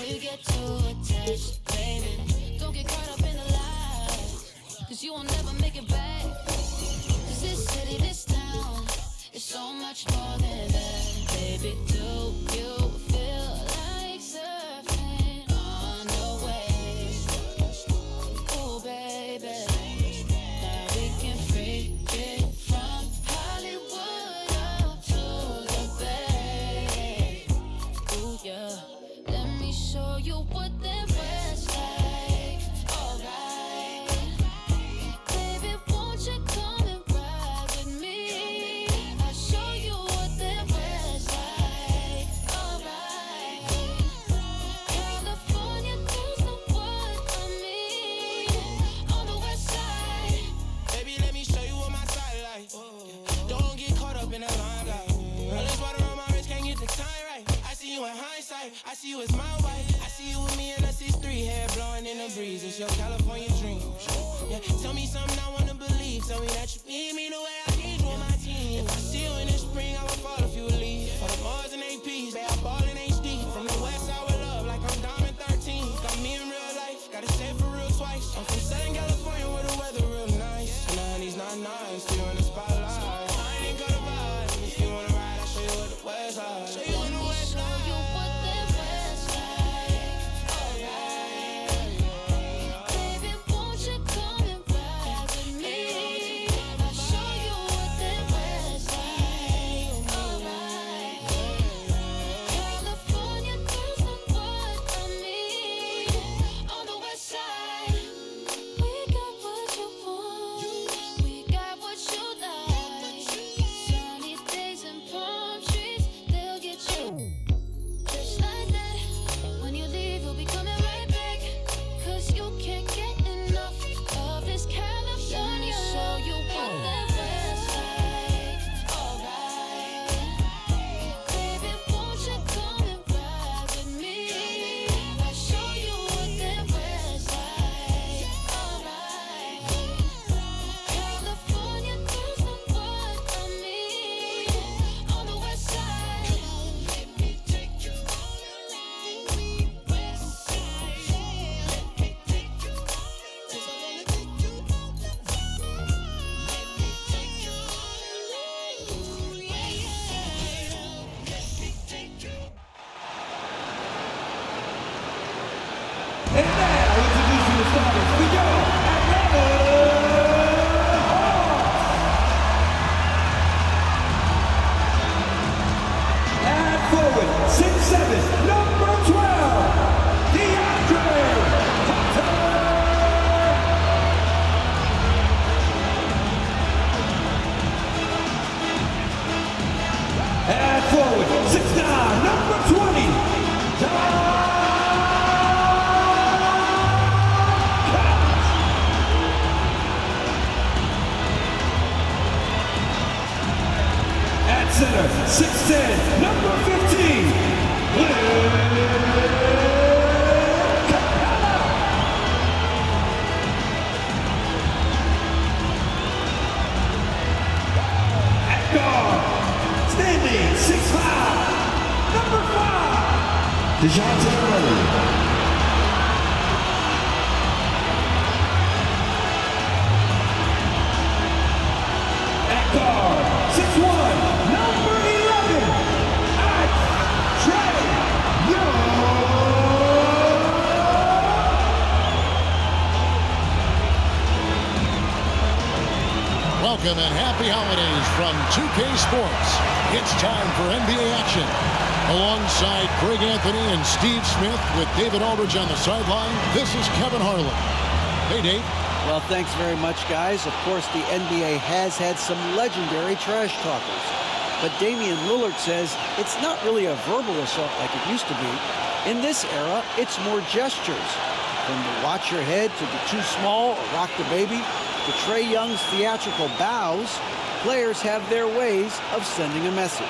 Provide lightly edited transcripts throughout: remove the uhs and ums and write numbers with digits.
you get too attached, baby. Don't get caught up in the lies, cause you will never make it back. Cause this city, this town, is so much more than that, baby. Do you feel like surfing on the waves? Ooh, baby. Now we can freak it from Hollywood up to the Bay. Ooh, yeah. Let me show you what that West like. Alright. Baby, won't you come and ride with me? I'll show you what that West like. Alright. California girls know what I mean. On the West side. Baby, let me show you what my side like. Don't get caught up in the limelight. All this water on my wrist, can't get the time right. I see you in hindsight, I see you as my wife. I see you with me in a 6'3", hair blowing in the breeze. It's your California dream. Yeah, tell me something I wanna believe. Tell me that you need me the way I need you on my team. If I see you in the spring, I will fall if you leave. For the Mars and APs, they are ballin' HD. From the west side with love, like I'm Diamond 13. Got me in real life, gotta say it for real twice. I'm from Southern California where the weather real nice. And the honey's not nice, still in the spotlight. I ain't gonna vibe, if you wanna ride, I'll show you what the west side. Show you what the west Show side. you what that West like. Alright. Baby, won't you come and ride with me? I'll show you what that West like. Alright. California girls know what I mean. On the West side, we got what you want. We got what you like. Sunny days and palm trees, they'll get you. Just like that, when you leave, you'll be coming right back. Cause you can't get enough of this California. Show you what that West like. Alright. Baby, won't you come and ride with me? I'll show you what that West like. Alright. California girls know what I mean. On the West side. Let me take you all around the West side. Let me take you all around. 'Cause I wanna take you all around. Let me take you all around. Yeah. Let me take you. And now, introducing the starters for your Atlanta Hawks. And forward, 6'7", number 12, DeAndre Hunter. And forward, 6'9", number 20, Don. At center, 6'10", number 15, Capella. At guard, standing 6'5", number 5, DeJounte Murray. At guard, 6'1", number 11, Trey Young. Welcome and happy holidays from 2K Sports. It's time for NBA action. Alongside Greg Anthony and Steve Smith with David Aldridge on the sideline, this is Kevin Harlan. Hey, Dave. Well, thanks very much, guys. Of course, the NBA has had some legendary trash talkers. But Damian Lillard says it's not really a verbal assault like it used to be. In this era, it's more gestures. From the watch your head to the too small or rock the baby to Trae Young's theatrical bows, players have their ways of sending a message.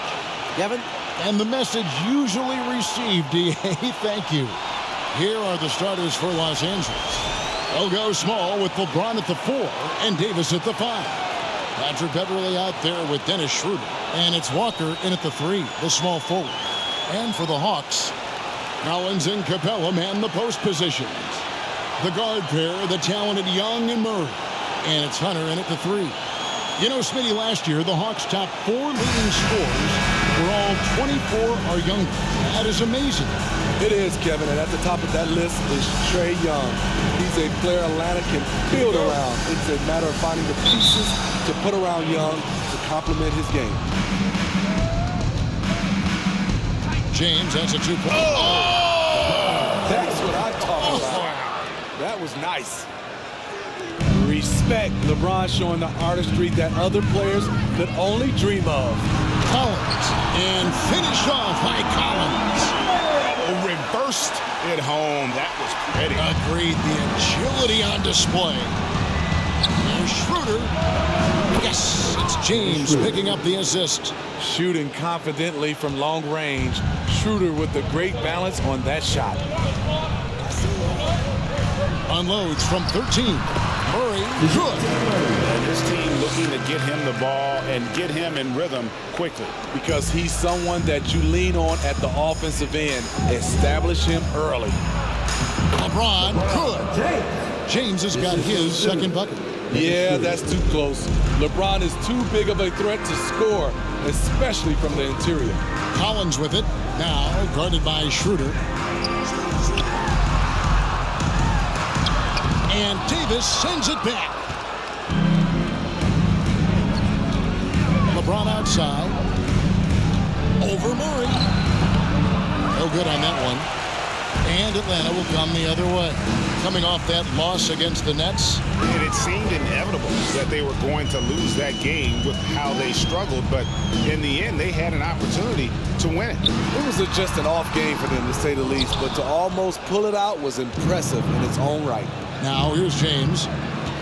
Kevin? And the message usually received, DA, thank you. Here are the starters for Los Angeles. They'll go small with LeBron at the 4 and Davis at the 5. Patrick Beverley out there with Dennis Schroeder. And it's Walker in at the 3, the small forward. And for the Hawks, Collins and Capella man the post positions. The guard pair, the talented Young and Murray. And it's Hunter in at the 3. You know, Smitty, last year, the Hawks' top 4 leading scorers were all 24 or younger. That is amazing. It is, Kevin, and at the top of that list is Trae Young. He's a player Atlanta can build around. It's a matter of finding the pieces to put around Young to complement his game. James has a 2-point. That's what I'm talking about. That was nice. Respect. LeBron showing the artistry that other players could only dream of. Collins, and finished off by Collins. Reversed it home. That was pretty. Agreed. The agility on display. There's Schroeder. Yes, it's James picking up the assist. Shooting confidently from long range. Schroeder with the great balance on that shot. Unloads from 13. Murray, good. And this team looking to get him the ball and get him in rhythm quickly. Because he's someone that you lean on at the offensive end. Establish him early. LeBron, good. James has got his second bucket. Yeah, that's too close. LeBron is too big of a threat to score, especially from the interior. Collins with it. Now guarded by Schroeder. And Davis sends it back. LeBron outside. Over Murray. No good on that one. And Atlanta will come the other way. Coming off that loss against the Nets. And it seemed inevitable that they were going to lose that game with how they struggled. But in the end, they had an opportunity to win it. It was just an off game for them, to say the least. But to almost pull it out was impressive in its own right. Now here's James.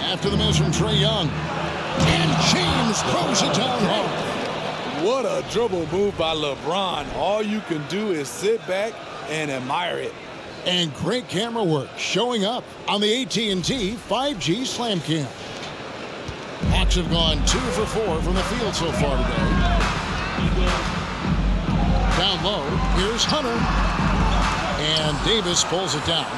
After the miss from Trae Young. And James throws it down hard. What a dribble move by LeBron. All you can do is sit back and admire it. And great camera work showing up on the AT&T 5G Slam Cam. Hawks have gone 2 for 4 from the field so far today. Down low, here's Hunter. And Davis pulls it down.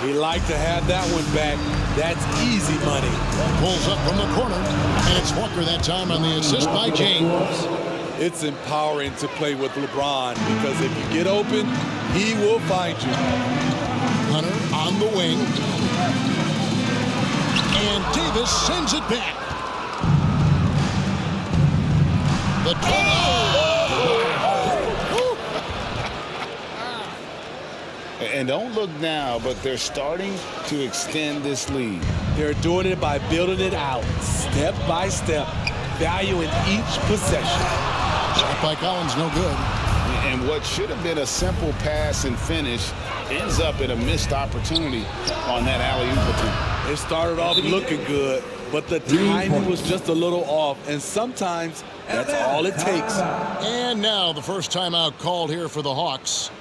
He liked to have that one back. That's easy money. Pulls up from the corner. And it's Walker that time on the assist by James. It's empowering to play with LeBron because if you get open, he will find you. Hunter on the wing. And Davis sends it back. The And don't look now, but they're starting to extend this lead. They're doing it by building it out, step by step, valuing each possession. Shot by Collins, no good. And what should have been a simple pass and finish ends up in a missed opportunity on that alley-oop attempt. It started off looking good, but the timing was just a little off, and sometimes that's all it takes. And now the first timeout called here for the Hawks.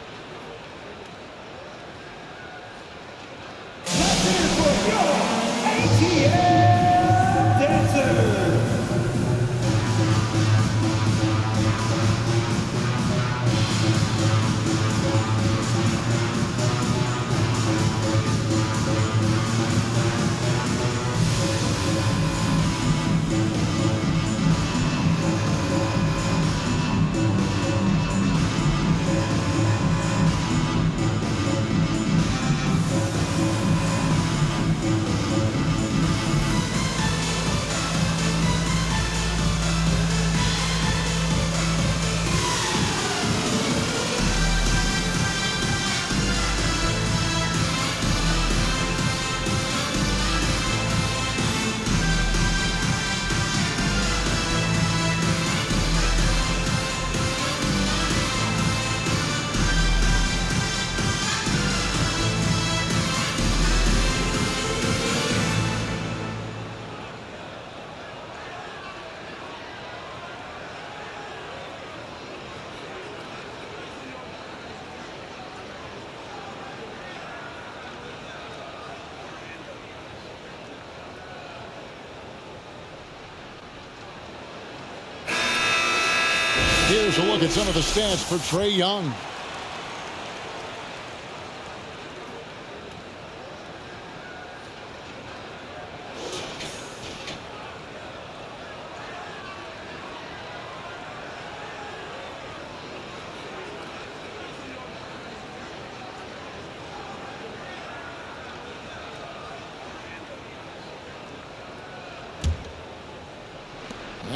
Here's a look at some of the stats for Trae Young.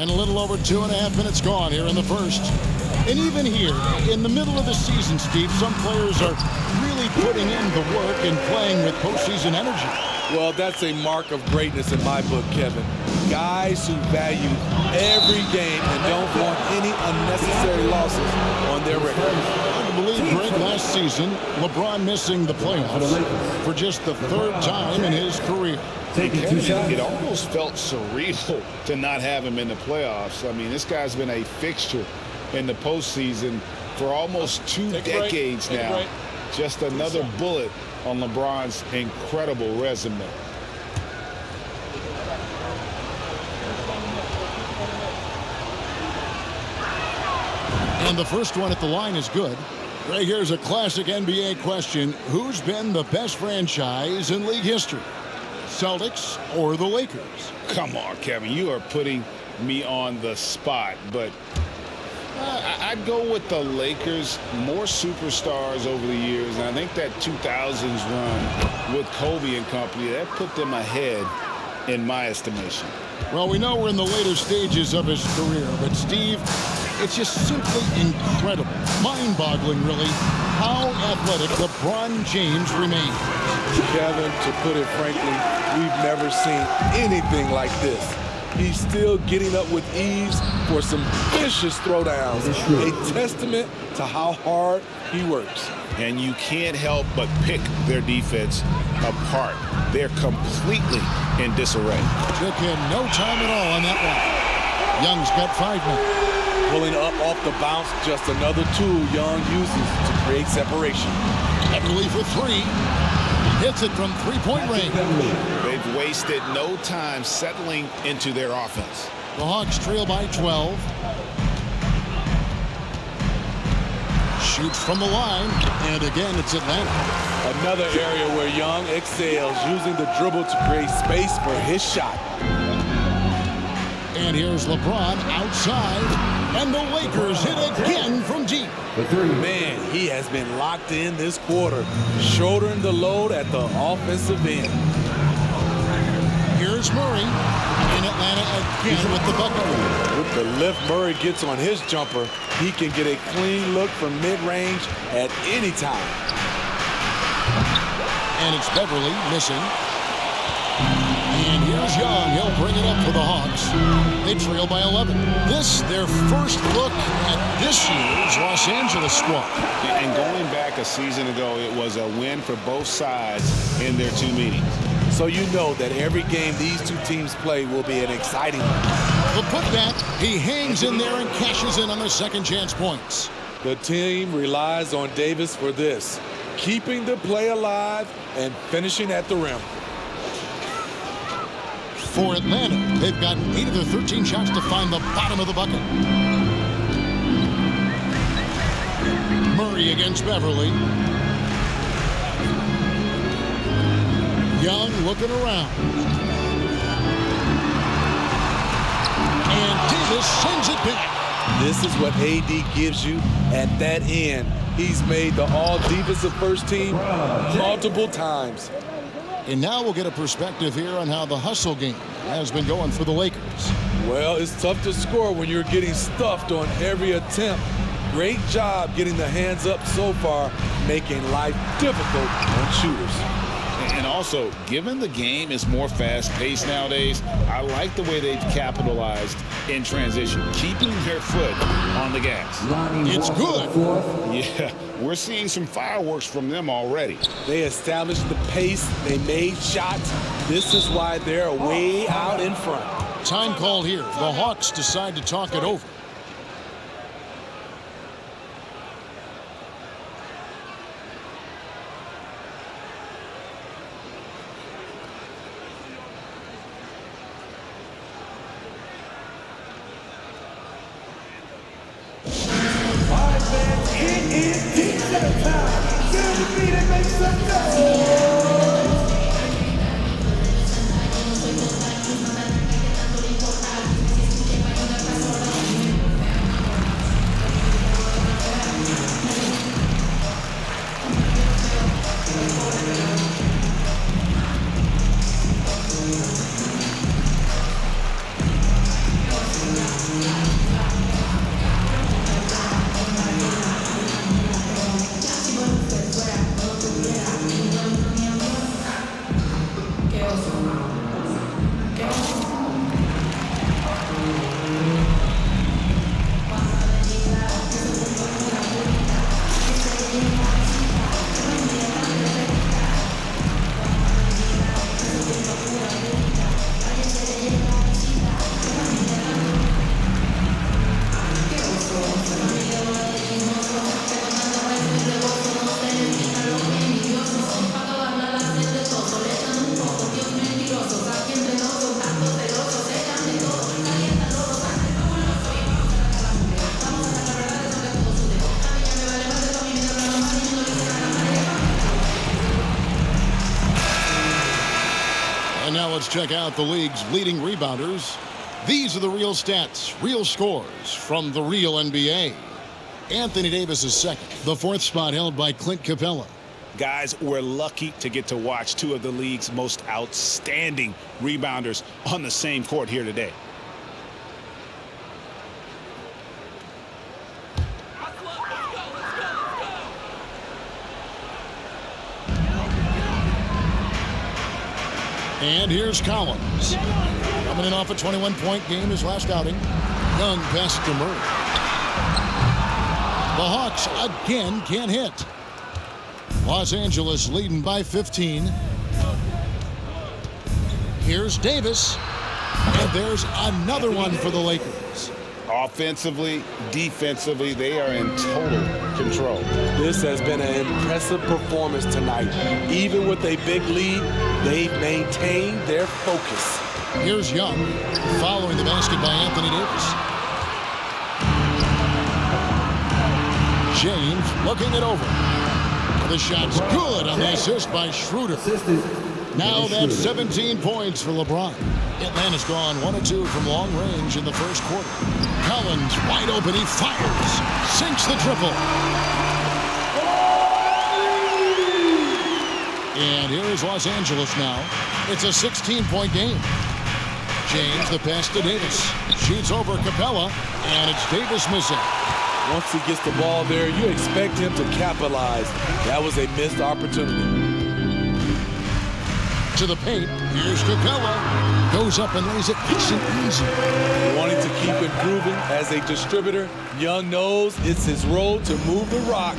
And a little over 2.5 minutes gone here in the first. And even here, in the middle of the season, Steve, some players are really putting in the work and playing with postseason energy. Well, that's a mark of greatness in my book, Kevin. Guys who value every game and don't want any unnecessary losses on their record. Hard to believe, Greg, last season, LeBron missing the playoffs for just the 3rd time in his career. It almost felt surreal to not have him in the playoffs. I mean, this guy's been a fixture in the postseason for almost 2 decades now. Just another bullet on LeBron's incredible resume. And the first one at the line is good. Right here's a classic NBA question. Who's been the best franchise in league history? Celtics or the Lakers? Come on, Kevin, you are putting me on the spot, but I'd go with the Lakers. More superstars over the years, and I think that 2000s run with Kobe and company, that put them ahead in my estimation. Well, we know we're in the later stages of his career, but Steve, it's just simply incredible, mind-boggling really, how athletic LeBron James remains. Kevin, to put it frankly, we've never seen anything like this. He's still getting up with ease for some vicious throwdowns, a testament to how hard he works. And you can't help but pick their defense apart. They're completely in disarray. Took him no time at all on that one. Young's got 5 minutes. Pulling up off the bounce, just another tool Young uses to create separation. Beverly for 3. Hits it from 3-point range. They've wasted no time settling into their offense. The Hawks trail by 12. Shoots from the line, and again it's Atlanta. Another area where Young excels, using the dribble to create space for his shot. And here's LeBron outside, and the Lakers hit again from deep. Man, he has been locked in this quarter, shouldering the load at the offensive end. Here's Murray, and Atlanta again with the bucket. With the lift Murray gets on his jumper, he can get a clean look from mid-range at any time. And it's Beverly missing. And here's Young. He'll bring it up for the Hawks. They trail by 11. This, their first look at this year's Los Angeles squad. And going back a season ago, it was a win for both sides in their 2 meetings. So you know that every game these 2 teams play will be an exciting one. The putback, he hangs in there and cashes in on the second chance points. The team relies on Davis for this, keeping the play alive and finishing at the rim. For Atlanta, they've got 8 of their 13 shots to find the bottom of the bucket. Murray against Beverly. Young looking around. And Davis sends it back. This is what AD gives you at that end. He's made the all-defensive first team multiple times. And now we'll get a perspective here on how the hustle game has been going for the Lakers. Well, it's tough to score when you're getting stuffed on every attempt. Great job getting the hands up so far, making life difficult on shooters. And also, given the game is more fast-paced nowadays, I like the way they've capitalized in transition, keeping their foot on the gas. It's good. Yeah, we're seeing some fireworks from them already. They established the pace. They made shots. This is why they're way out in front. Time called here. The Hawks decide to talk it over. Now let's check out the league's leading rebounders. These are the real stats, real scores from the real NBA. Anthony Davis is second. The fourth spot held by Clint Capella. Guys, we're lucky to get to watch two of the league's most outstanding rebounders on the same court here today. And here's Collins. Coming in off a 21-point game his last outing. Young passes to Murray. The Hawks again can't hit. Los Angeles leading by 15. Here's Davis. And there's another one for the Lakers. Offensively, defensively, they are in total control. This has been an impressive performance tonight. Even with a big lead, they've maintained their focus. Here's Young, following the basket by Anthony Davis. James looking it over. The shot's good on the assist by Schroeder. Now that's 17 points for LeBron. Atlanta's gone 1 of 2 from long range in the first quarter. Collins wide open, he fires. Sinks the triple. And here is Los Angeles now. It's a 16-point game. James, the pass to Davis. Shoots over Capella, and it's Davis missing. Once he gets the ball there, you expect him to capitalize. That was a missed opportunity. To the paint, here's Capella. Goes up and lays it nice and easy. Wanting to keep improving as a distributor, Young knows it's his role to move the rock.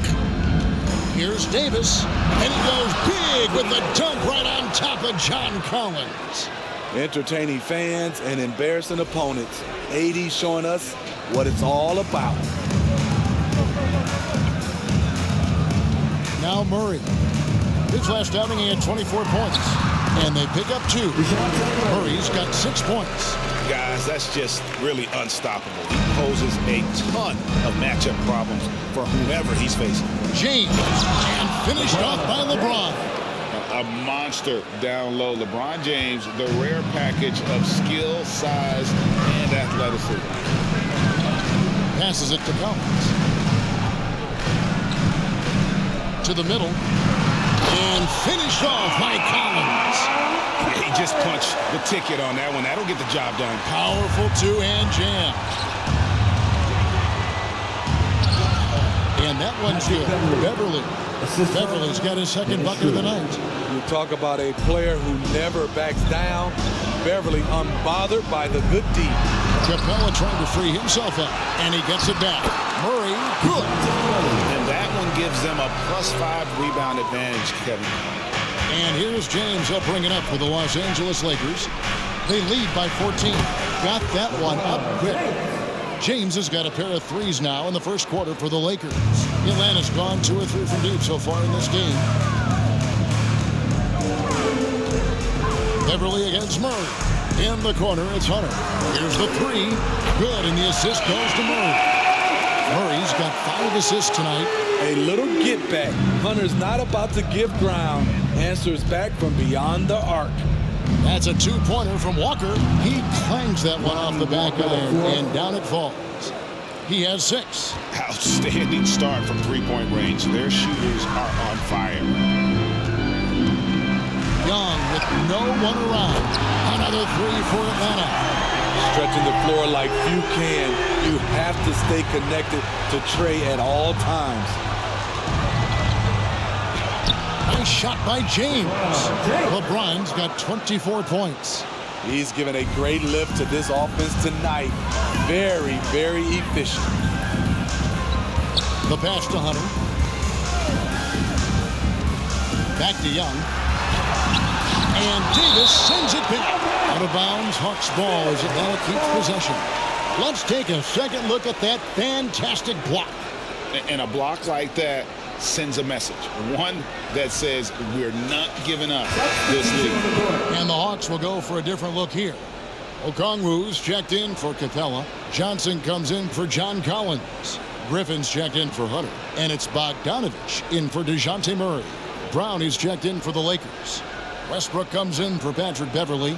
Here's Davis, and he goes big with the dunk right on top of John Collins. Entertaining fans and embarrassing opponents. AD showing us what it's all about. Now Murray. His last outing, he had 24 points. And they pick up 2. Murray's got 6 points. Guys, that's just really unstoppable. He poses a ton of matchup problems for whomever he's facing. James, and finished off by LeBron. A monster down low. LeBron James, the rare package of skill, size, and athleticism. Passes it to Collins. To the middle. And finished off by Collins. He just punched the ticket on that one. That'll get the job done. Powerful two-hand jam. And that one's good. Beverly. Beverly's got his second bucket of the night. You talk about a player who never backs down. Beverly unbothered by the good deed. Capella trying to free himself up, and he gets it back. Murray, good. And that one gives them a +5 rebound advantage, Kevin. And here's James. He'll bring it up for the Los Angeles Lakers. They lead by 14. Got that one up quick. James has got a pair of threes now in the first quarter for the Lakers. Atlanta's gone 2 or 3 from deep so far in this game. Beverly against Murray. In the corner, it's Hunter. Here's the 3. Good, and the assist goes to Murray. Murray's got 5 assists tonight. A little get back. Hunter's not about to give ground. Answers back from beyond the arc. That's a 2-pointer from Walker. He clangs that one off the back iron, and down it falls. He has 6. Outstanding start from three-point range. Their shooters are on fire. Young with no one around. Another 3 for Atlanta. Stretching the floor like few can. You have to stay connected to Trey at all times. Nice shot by James. LeBron's got 24 points. He's given a great lift to this offense tonight. Very, very efficient. The pass to Hunter. Back to Young. And Davis sends it back. Out of bounds, Hawks ball as Atlanta keeps possession. Let's take a second look at that fantastic block. And a block like that sends a message. One that says we're not giving up this lead. And the Hawks will go for a different look here. Okongwu's checked in for Capella. Johnson comes in for John Collins. Griffin's checked in for Hunter. And it's Bogdanovich in for DeJounte Murray. Brown is checked in for the Lakers. Westbrook comes in for Patrick Beverly.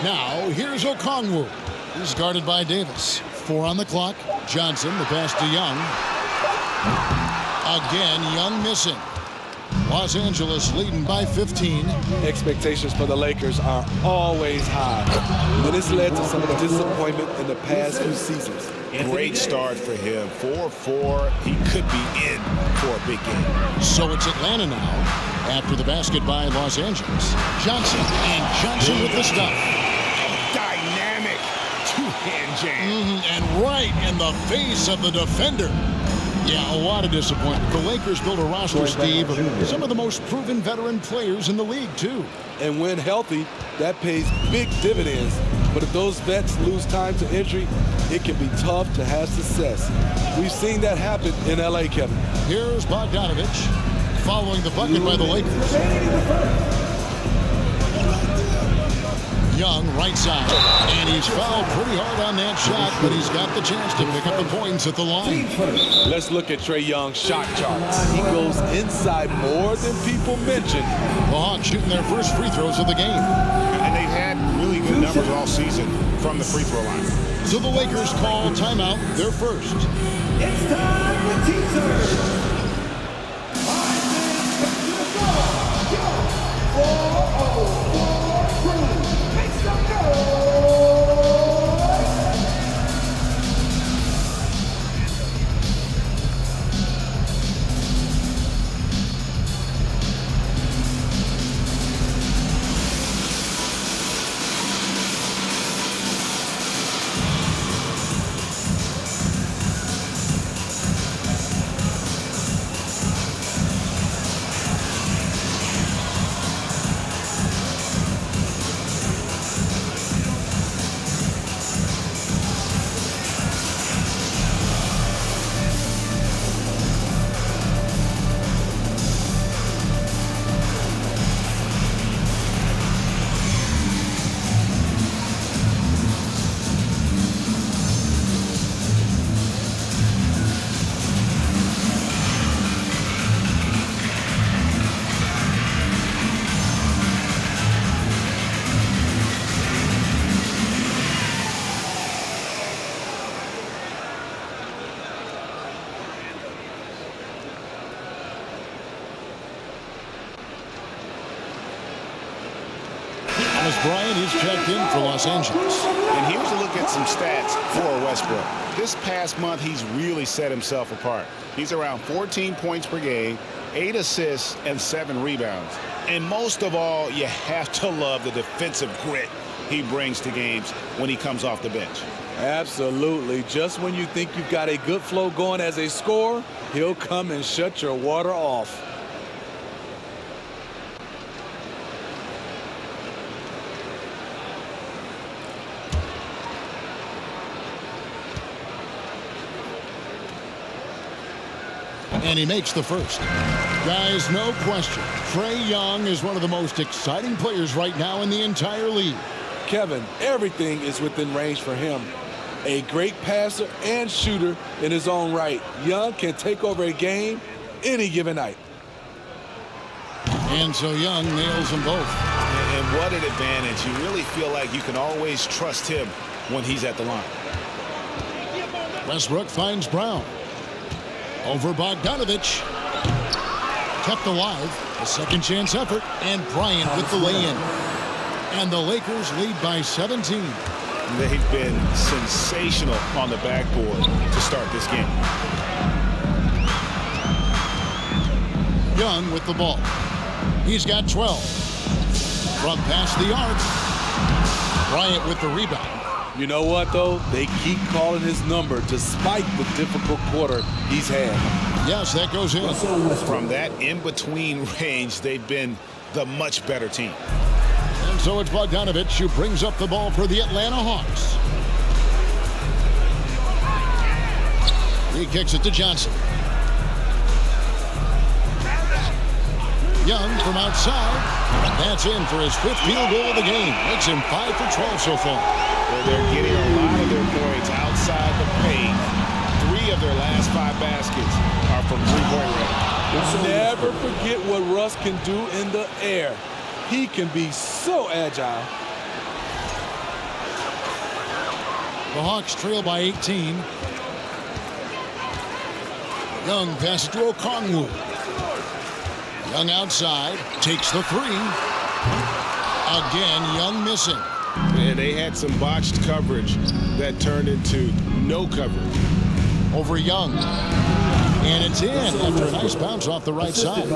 Now, here's Okongwu. He's guarded by Davis. 4 on the clock. Johnson, the pass to Young. Again, Young missing. Los Angeles leading by 15. Expectations for the Lakers are always high, and it's led to some disappointment in the past few seasons. Great start for him. 4-4. He could be in for a big game. So it's Atlanta now after the basket by Los Angeles. Johnson, and Johnson with the stuff. Dynamic two-hand jam. And right in the face of the defender. Yeah, a lot of disappointment. The Lakers built a roster, Steve, of some of the most proven veteran players in the league, too. And when healthy, that pays big dividends. But if those vets lose time to injury, it can be tough to have success. We've seen that happen in L.A., Kevin. Here's Bogdanovich following the bucket by the Lakers. Young, right side. And he's fouled pretty hard on that shot, but he's got the chance to pick up the points at the line. Let's look at Trae Young's shot chart. He goes inside more than people mention. The Hawks shooting their first free throws of the game. And they've had really good numbers all season from the free throw line. So the Lakers call timeout, their first. It's time for teasers. 4-0-4 crew. Make some noise. Bryant is checked in for Los Angeles. And here's a look at some stats for Westbrook. This past month, he's really set himself apart. He's around 14 points per game, 8 assists, and 7 rebounds. And most of all, you have to love the defensive grit he brings to games when he comes off the bench. Absolutely. Just when you think you've got a good flow going as a scorer, he'll come and shut your water off. And he makes the first. Guys, no question, Trae Young is one of the most exciting players right now in the entire league. Kevin, everything is within range for him. A great passer and shooter in his own right. Young can take over a game any given night. And so Young nails them both. And what an advantage. You really feel like you can always trust him when he's at the line. Westbrook finds Brown. Over Bogdanovich. Kept alive. A second chance effort. And Bryant with the lay-in. And the Lakers lead by 17. They've been sensational on the backboard to start this game. Young with the ball. He's got 12. From past the arc. Bryant with the rebound. You know what, though? They keep calling his number despite the difficult quarter he's had. Yes, that goes in. From that in-between range, they've been the much better team. And so it's Bogdanovich who brings up the ball for the Atlanta Hawks. He kicks it to Johnson. Young from outside. That's in for his 5th field goal of the game. Makes him 5 for 12 so far. Well, they're getting a lot of their points outside the paint. 3 of their last 5 baskets are from three-point range. Never forget what Russ can do in the air. He can be so agile. The Hawks trail by 18. Young passes to Okongwu. Young outside, takes the 3. Again, Young missing. And they had some botched coverage that turned into no coverage. Over Young. And it's in after a nice bounce off the right side.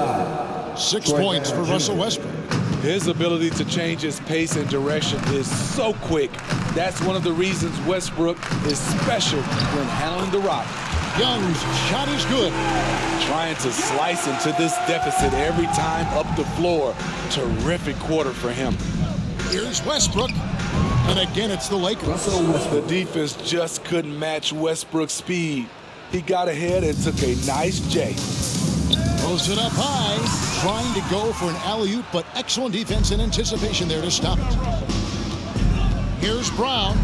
6 points for Russell Westbrook. His ability to change his pace and direction is so quick. That's one of the reasons Westbrook is special when handling the rock. Young's shot is good. Trying to slice into this deficit every time up the floor. Terrific quarter for him. Here's Westbrook. And again, it's the Lakers. The defense just couldn't match Westbrook's speed. He got ahead and took a nice J. Throws it up high, trying to go for an alley-oop, but excellent defense and anticipation there to stop it. Here's Brown.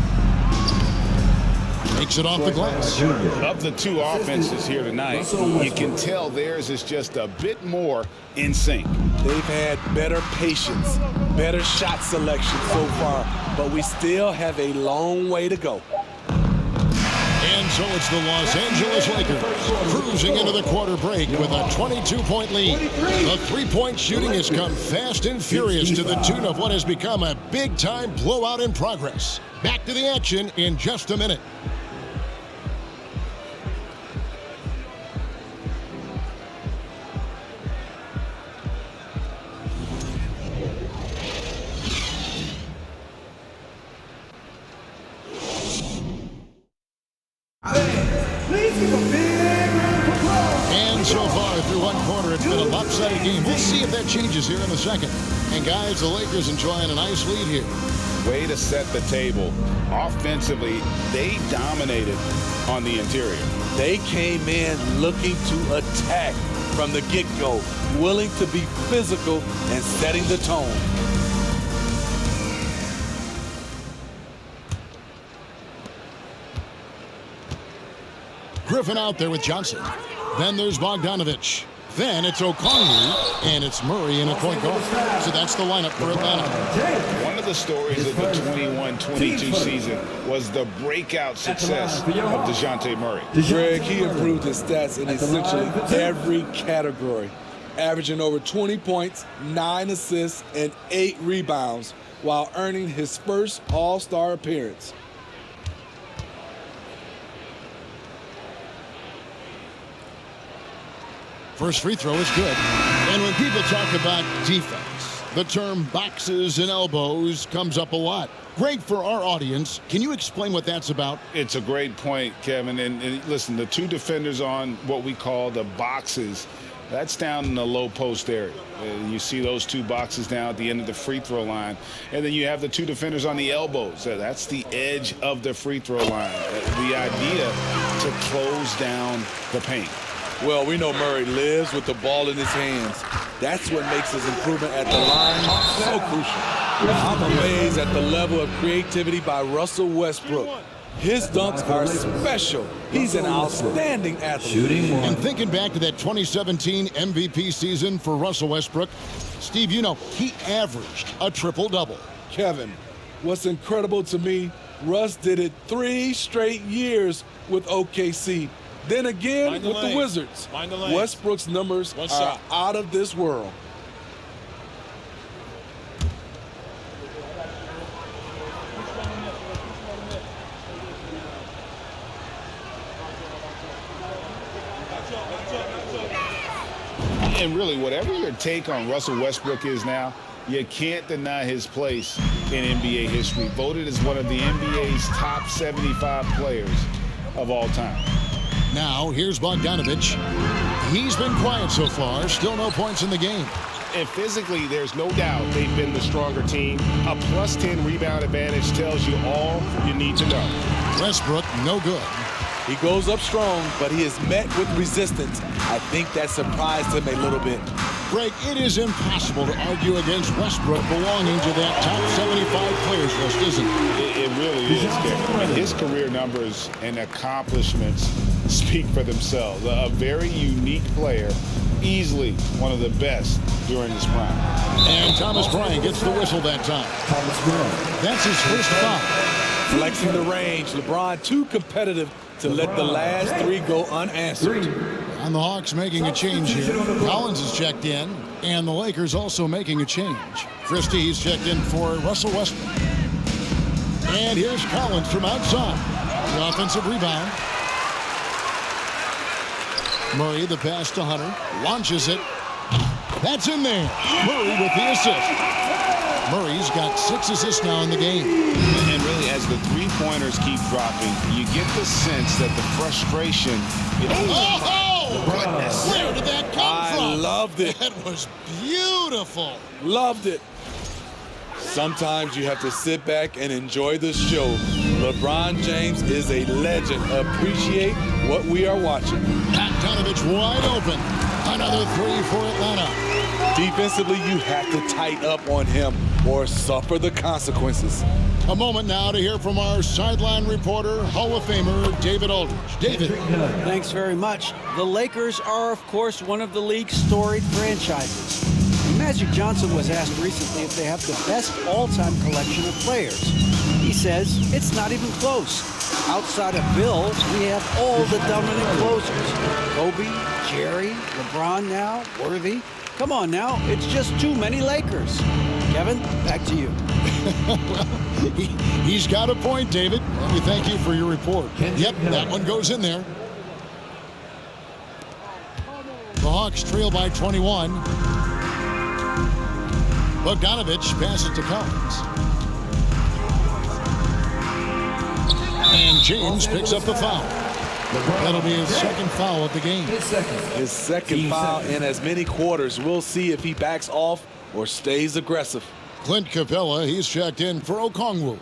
Takes it off the glass. Of the 2 offenses here tonight, you can tell theirs is just a bit more in sync. They've had better patience, better shot selection so far, but we still have a long way to go. And so it's the Los Angeles Lakers cruising into the quarter break with a 22-point lead. The three-point shooting has come fast and furious to the tune of what has become a big-time blowout in progress. Back to the action in just a minute. And so far through one quarter, it's been a lopsided game. We'll see if that changes here in a second. And guys, the Lakers enjoying a nice lead here. Way to set the table. Offensively, they dominated on the interior. They came in looking to attack from the get-go, willing to be physical and setting the tone. Griffin out there with Johnson. Then there's Bogdanovich. Then it's Okongwu, and it's Murray in a point guard. So that's the lineup for Atlanta. One of the stories of the 21-22 season was the breakout success of DeJounte Murray. Greg, he improved his stats in essentially every category, averaging over 20 points, 9 assists, and 8 rebounds, while earning his first All-Star appearance. First free throw is good. And when people talk about defense, the term boxes and elbows comes up a lot. Great for our audience. Can you explain what that's about? It's a great point, Kevin. And listen, the 2 defenders on what we call the boxes, that's down in the low post area. You see those 2 boxes down at the end of the free throw line. And then you have the 2 defenders on the elbows. That's the edge of the free throw line. The idea to close down the paint. Well, we know Murray lives with the ball in his hands. That's what makes his improvement at the line so crucial. I'm amazed at the level of creativity by Russell Westbrook. His dunks are special. He's an outstanding athlete. And thinking back to that 2017 MVP season for Russell Westbrook, Steve, you know, he averaged a triple-double. Kevin, what's incredible to me, Russ did it 3 straight years with OKC. Then again with the Wizards. Westbrook's numbers are out of this world. And really, whatever your take on Russell Westbrook is now, you can't deny his place in NBA history. Voted as one of the NBA's top 75 players of all time. Now, here's Bogdanovich. He's been quiet so far. Still no points in the game. And physically, there's no doubt they've been the stronger team. A +10 rebound advantage tells you all you need to know. Westbrook, no good. He goes up strong, but he is met with resistance. I think that surprised him a little bit. Greg, it is impossible to argue against Westbrook belonging to that top 75 players list, isn't it? It really is, Kevin. I mean, his career numbers and accomplishments speak for themselves. A very unique player, easily one of the best during his prime. And Thomas Bryant gets the whistle that time. That's his first foul. Flexing the range. LeBron too competitive to let the last three go unanswered. And the Hawks making a change here. Collins is checked in, and the Lakers also making a change. Christie, he's checked in for Russell Westbrook. And here's Collins from outside. The offensive rebound. Murray, the pass to Hunter, launches it. That's in there. Murray with the assist. Murray's got 6 assists now in the game. And really, as the three-pointers keep dropping, you get the sense that the frustration is... Goodness. Where did that come from? I loved it. That was beautiful. Loved it. Sometimes you have to sit back and enjoy the show. LeBron James is a legend. Appreciate what we are watching. Bogdanovich wide open. Another 3 for Atlanta. Defensively, you have to tighten up on him or suffer the consequences. A moment now to hear from our sideline reporter, Hall of Famer David Aldridge. David. Thanks very much. The Lakers are, of course, one of the league's storied franchises. Magic Johnson was asked recently if they have the best all-time collection of players. He says it's not even close. Outside of Bill, we have all the dominant closers. Kobe, Jerry, LeBron now, Worthy. Come on now, it's just too many Lakers. Kevin, back to you. Well, he's got a point, David. And we thank you for your report. Yep, that one goes in there. The Hawks trail by 21. Bogdanovich passes to Collins. And James picks up the foul. That'll be his second foul of the game. His second foul in as many quarters. We'll see if he backs off or stays aggressive. Clint Capella, he's checked in for Okongwu.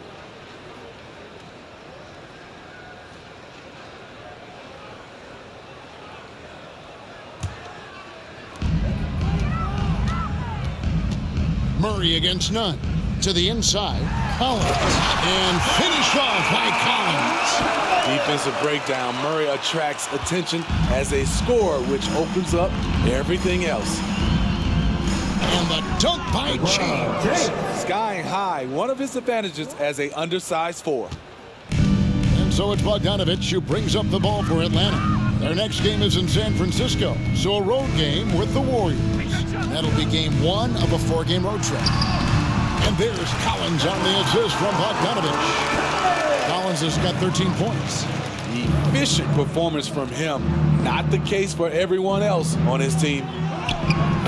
Murray against none. To the inside, Collins. And finished off by Collins. Defensive breakdown. Murray attracts attention as a scorer, which opens up everything else. And the dunk by James. Skying high, one of his advantages as a undersized 4. And so it's Bogdanovich who brings up the ball for Atlanta. Their next game is in San Francisco, so a road game with the Warriors. That'll be game 1 of a 4-game road trip. And there's Collins on the assist from Bogdanovich. Collins has got 13 points. Efficient performance from him. Not the case for everyone else on his team.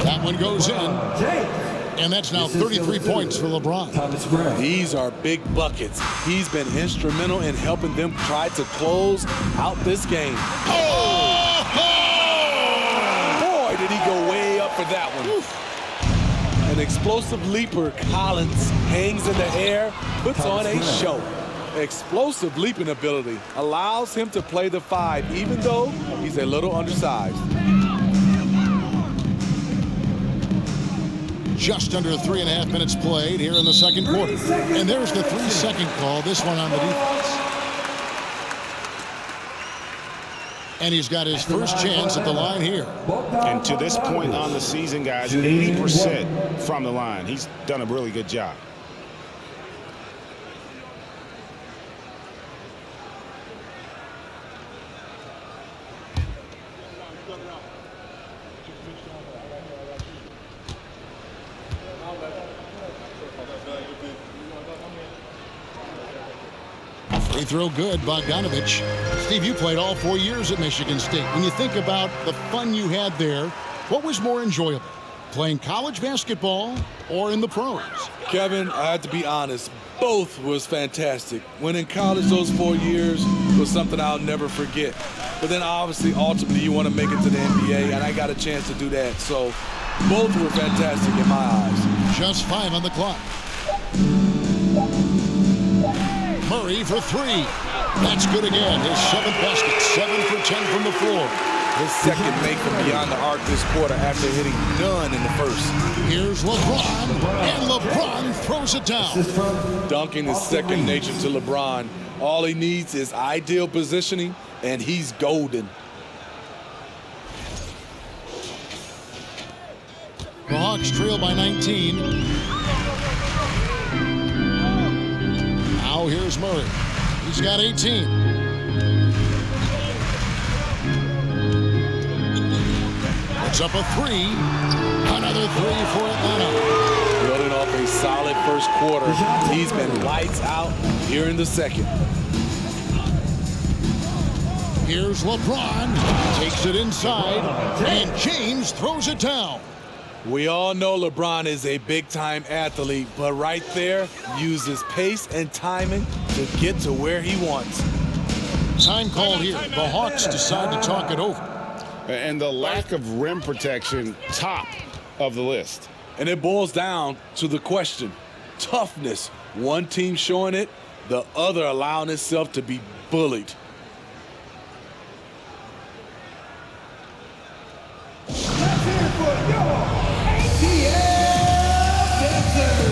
That one goes in. And that's now 33 points for LeBron. These are big buckets. He's been instrumental in helping them try to close out this game. Oh! Boy, did he go way up for that one. An explosive leaper, Collins hangs in the air, puts on a show. Explosive leaping ability allows him to play the 5, even though he's a little undersized. Just under 3.5 minutes played here in the second quarter. And there's the 3-second call, this one on the defense. And he's got his first chance at the line here. And to this point on the season, guys, 80% from the line. He's done a really good job. Free throw good, Bogdanovich. Steve, you played all 4 years at Michigan State. When you think about the fun you had there, what was more enjoyable? Playing college basketball or in the pros? Kevin, I have to be honest, both was fantastic. When in college, those 4 years was something I'll never forget. But then obviously, ultimately, you want to make it to the NBA, and I got a chance to do that. So both were fantastic in my eyes. Just 5 on the clock. Murray for 3. That's good again. His 7th basket, 7 for 10 from the floor. His second make from beyond the arc this quarter after hitting none in the first. Here's LeBron, and LeBron throws it down. Dunking is second nature to LeBron. All he needs is ideal positioning, and he's golden. The Hawks trail by 19. Now here's Murray. He's got 18. Puts up a three. Another three for Atlanta. Building off a solid first quarter. He's been lights out here in the second. Here's LeBron. Takes it inside. And James throws it down. We all know LeBron is a big-time athlete, but right there, uses pace and timing to get to where he wants. Time call here. The Hawks decide to talk it over. And the lack of rim protection, top of the list. And it boils down to the question, toughness. One team showing it, the other allowing itself to be bullied. Let's hear it for your ATL Dancers.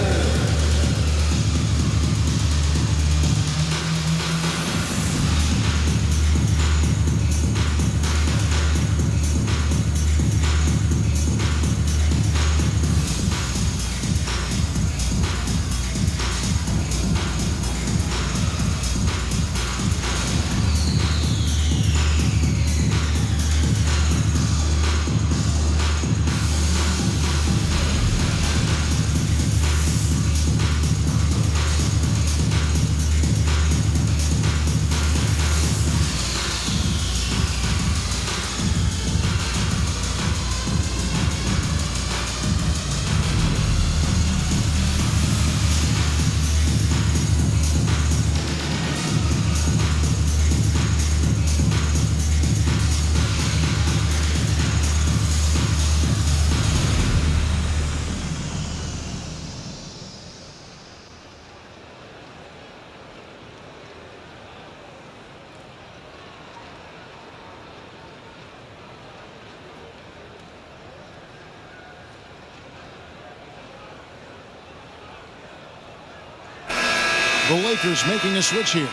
The Lakers making a switch here.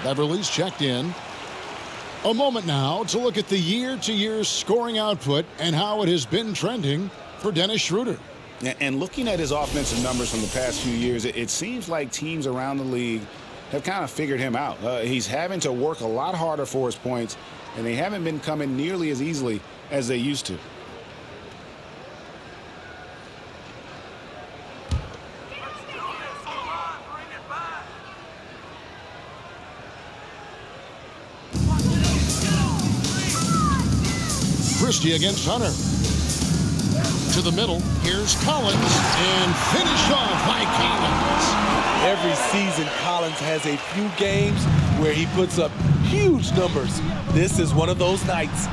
Beverly's checked in. A moment now to look at the year-to-year scoring output and how it has been trending for Dennis Schroeder. And looking at his offensive numbers from the past few years, it seems like teams around the league have kind of figured him out. He's having to work a lot harder for his points, and they haven't been coming nearly as easily as they used to. Christie against Hunter. To the middle. Here's Collins. And finished off by Collins. Every season, Collins has a few games where he puts up huge numbers. This is one of those nights.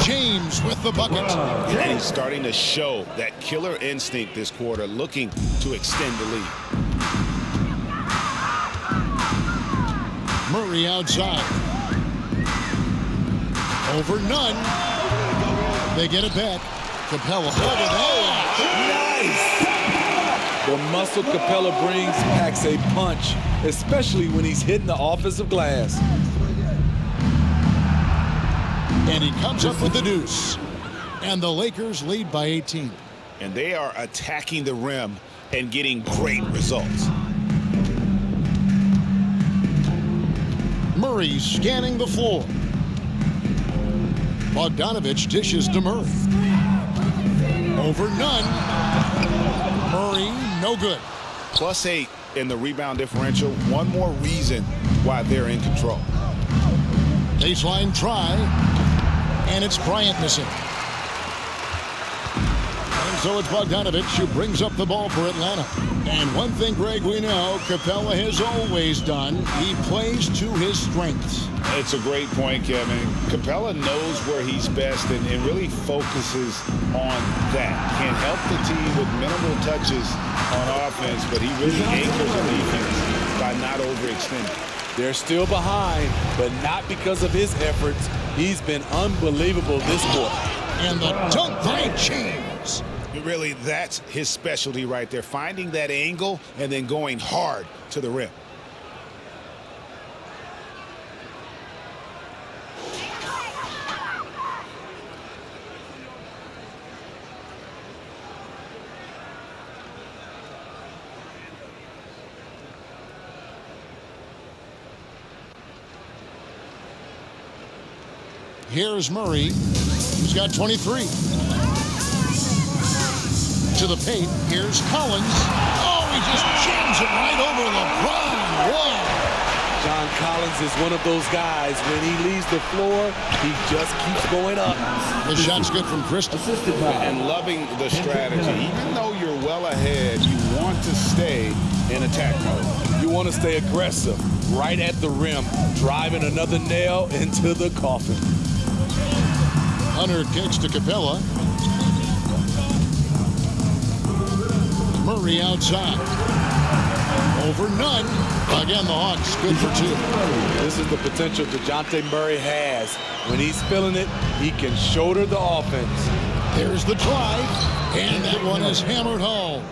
James with the bucket. And he's starting to show that killer instinct this quarter, looking to extend the lead. Murray outside. Over none. They get it back. Capella over there. Nice! The muscle Capella brings packs a punch, especially when he's hitting the offensive glass. And he comes up with the deuce. And the Lakers lead by 18. And they are attacking the rim and getting great results. Murray scanning the floor. Bogdanovich dishes to Murray. Over none. Murray, no good. +8 in the rebound differential. One more reason why they're in control. Baseline try. And it's Bryant missing. And so it's Bogdanovich who brings up the ball for Atlanta. And one thing, Greg, we know Capella has always done. He plays to his strengths. It's a great point, Kevin. Capella knows where he's best and really focuses on that. Can help the team with minimal touches on offense, but he really anchors the defense by not overextending. They're still behind, but not because of his efforts. He's been unbelievable this quarter. And the dunk by James. Really, that's his specialty right there, finding that angle and then going hard to the rim. Here's Murray. He's got 23. To the paint. Here's Collins. Oh, he just jams it right over LeBron. Wow. John Collins is one of those guys. When he leaves the floor, he just keeps going up. The shot's good from Christie. And loving the strategy. Even though you're well ahead, you want to stay in attack mode. You want to stay aggressive, right at the rim, driving another nail into the coffin. Hunter kicks to Capella. Murray outside. Over none. Again, the Hawks good for two. This is the potential DeJounte Murray has. When he's feeling it, he can shoulder the offense. There's the drive, and that one is hammered home.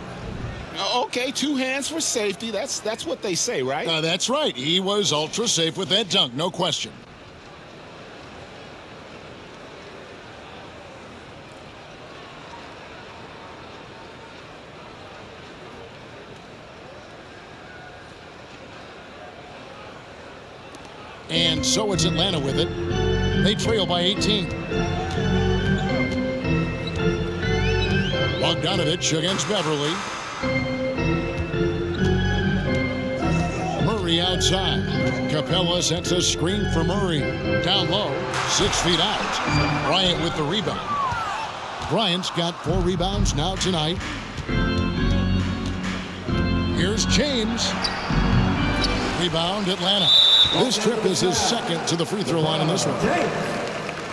Okay, 2 hands for safety. That's what they say, right? That's right. He was ultra safe with that dunk, no question. And so it's Atlanta with it. They trail by 18. Bogdanovich against Beverly. Murray outside. Capella sets a screen for Murray. Down low, 6 feet out. Bryant with the rebound. Bryant's got 4 rebounds now tonight. Here's James. Rebound, Atlanta. This trip is his second to the free throw line in this one. James,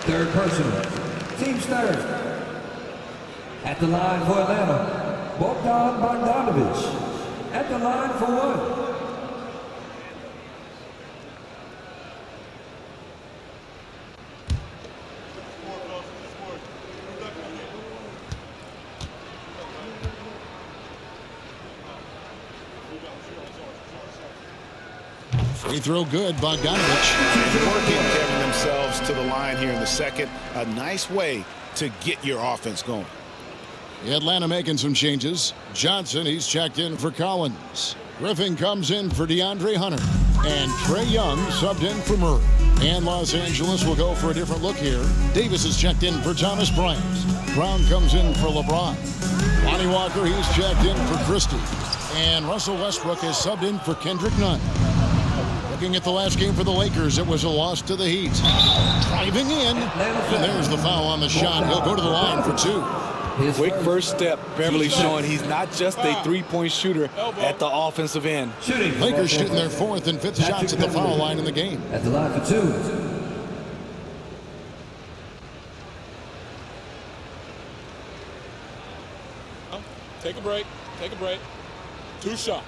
third personal. Team's third. At the line for Atlanta, Bogdanovich. At the line for one. Free throw good, Bogdanovich. Working, getting themselves to the line here in the second. A nice way to get your offense going. Atlanta making some changes. Johnson, he's checked in for Collins. Griffin comes in for DeAndre Hunter. And Trae Young subbed in for Murray. And Los Angeles will go for a different look here. Davis is checked in for Thomas Bryant. Brown comes in for LeBron. Lonnie Walker, he's checked in for Christie. And Russell Westbrook is subbed in for Kendrick Nunn. Looking at the last game for the Lakers, it was a loss to the Heat. Driving in, and there's the foul on the shot. He'll go to the line for 2. Quick first step. Beverly showing he's not just a three-point shooter at the offensive end. Lakers shooting their 4th and 5th shots at the foul line in the game. At the line for 2. Take a break. Take a break. 2 shots.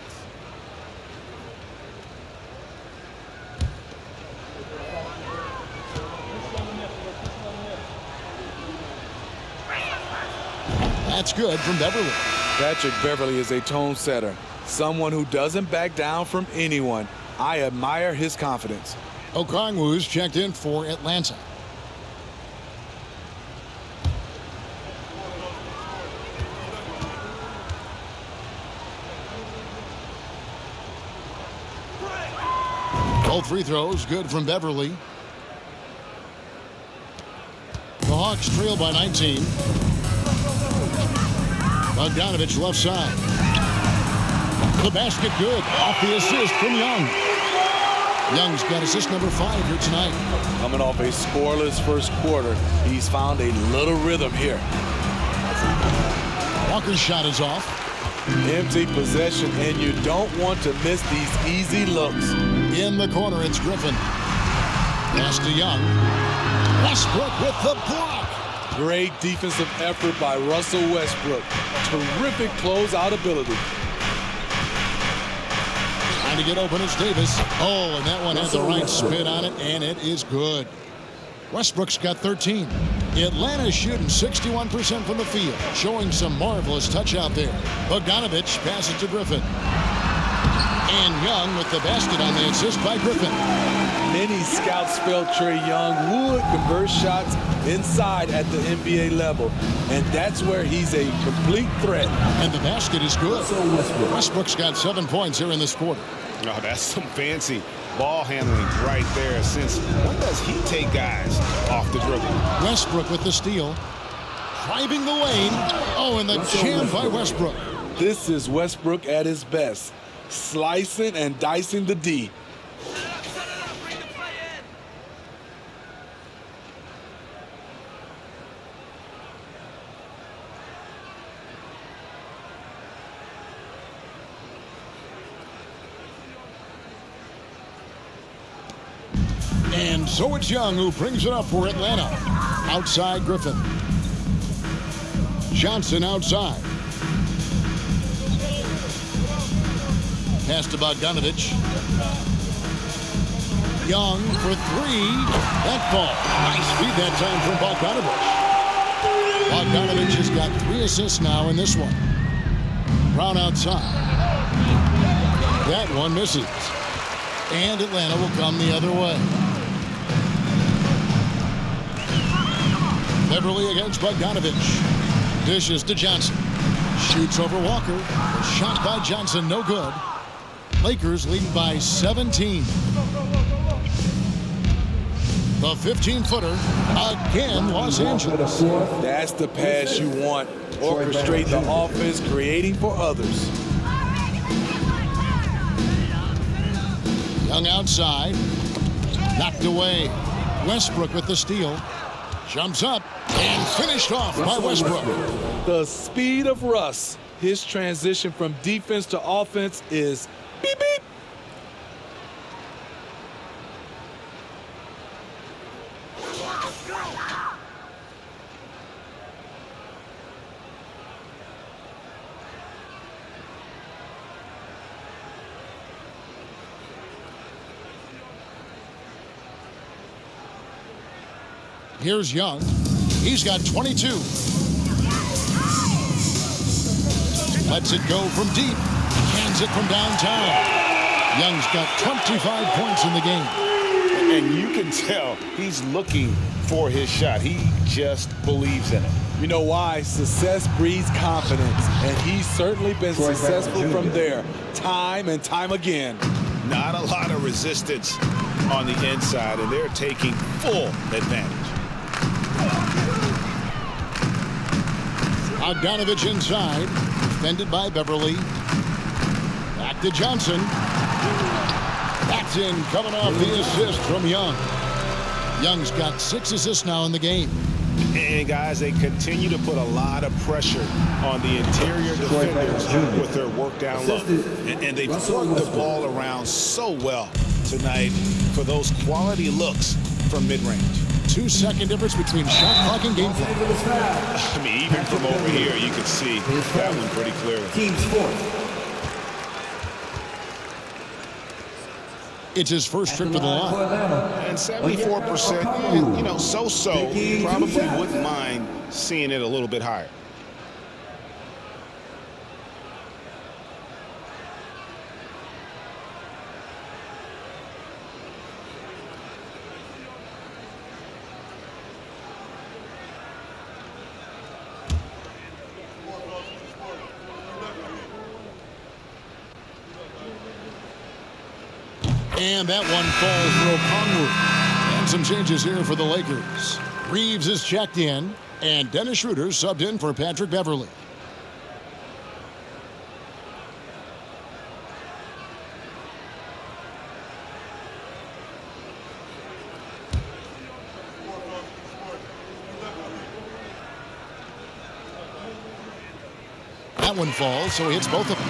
That's good from Beverly. Patrick Beverly is a tone setter, someone who doesn't back down from anyone. I admire his confidence. Okongwu's checked in for Atlanta. Both free throws good from Beverly. The Hawks trail by 19. Bogdanovich left side. The basket good. Off the assist from Young. Young's got assist number 5 here tonight. Coming off a scoreless first quarter, he's found a little rhythm here. Walker's shot is off. Empty possession, and you don't want to miss these easy looks. In the corner, it's Griffin. Pass to Young. Westbrook with the block. Great defensive effort by Russell Westbrook. Terrific closeout ability. Trying to get open is Davis. Oh, and that one had the right spin on it, and it is good. Westbrook's got 13. Atlanta's shooting 61% from the field, showing some marvelous touch out there. Bogdanovich passes to Griffin. And Young with the basket on the assist by Griffin. Many scouts felt Trae Young would convert shots inside at the NBA level, and that's where he's a complete threat. And the basket is good. Westbrook's got 7 points here in this quarter. Oh, that's some fancy ball handling right there. Since when does he take guys off the dribble? Westbrook with the steal. Driving the lane. Oh, and the jam by Westbrook. This is Westbrook at his best, slicing and dicing the D. And so it's Young who brings it up for Atlanta. Outside Griffin. Johnson outside. Pass to Bogdanovich. Young for three. That ball. Nice feed that time from Bogdanovich. Bogdanovich has got 3 assists now in this one. Brown outside. That one misses. And Atlanta will come the other way. Beverly against Bogdanovich. Dishes to Johnson. Shoots over Walker. The shot by Johnson, no good. Lakers leading by 17. The 15-footer again, Los Angeles. That's the pass you want. Orchestrate the offense, creating for others. Young outside. Knocked away. Westbrook with the steal. Jumps up and finished off by Westbrook. The speed of Russ. His transition from defense to offense is beep, beep. Here's Young. He's got 22. Lets it go from deep. Hands it from downtown. Young's got 25 points in the game. And you can tell he's looking for his shot. He just believes in it. You know why? Success breeds confidence, and he's certainly been successful from there, time and time again. Not a lot of resistance on the inside, and they're taking full advantage. Bogdanovich inside, defended by Beverly. Back to Johnson. That's in, coming off the assist from Young. Young's got 6 assists now in the game. And guys, they continue to put a lot of pressure on the interior defenders with their work down low. And they've worked the ball around so well tonight for those quality looks from mid-range. 2-second difference between shot clock and game play. I mean, even from over here, you can see that one pretty clearly. Team sport. It's his first trip to the line. And 74%, you know, so-so. Probably wouldn't mind seeing it a little bit higher. And that one falls for Okongwu. And some changes here for the Lakers. Reeves is checked in, and Dennis Schroeder subbed in for Patrick Beverly. That one falls, so he hits both of them.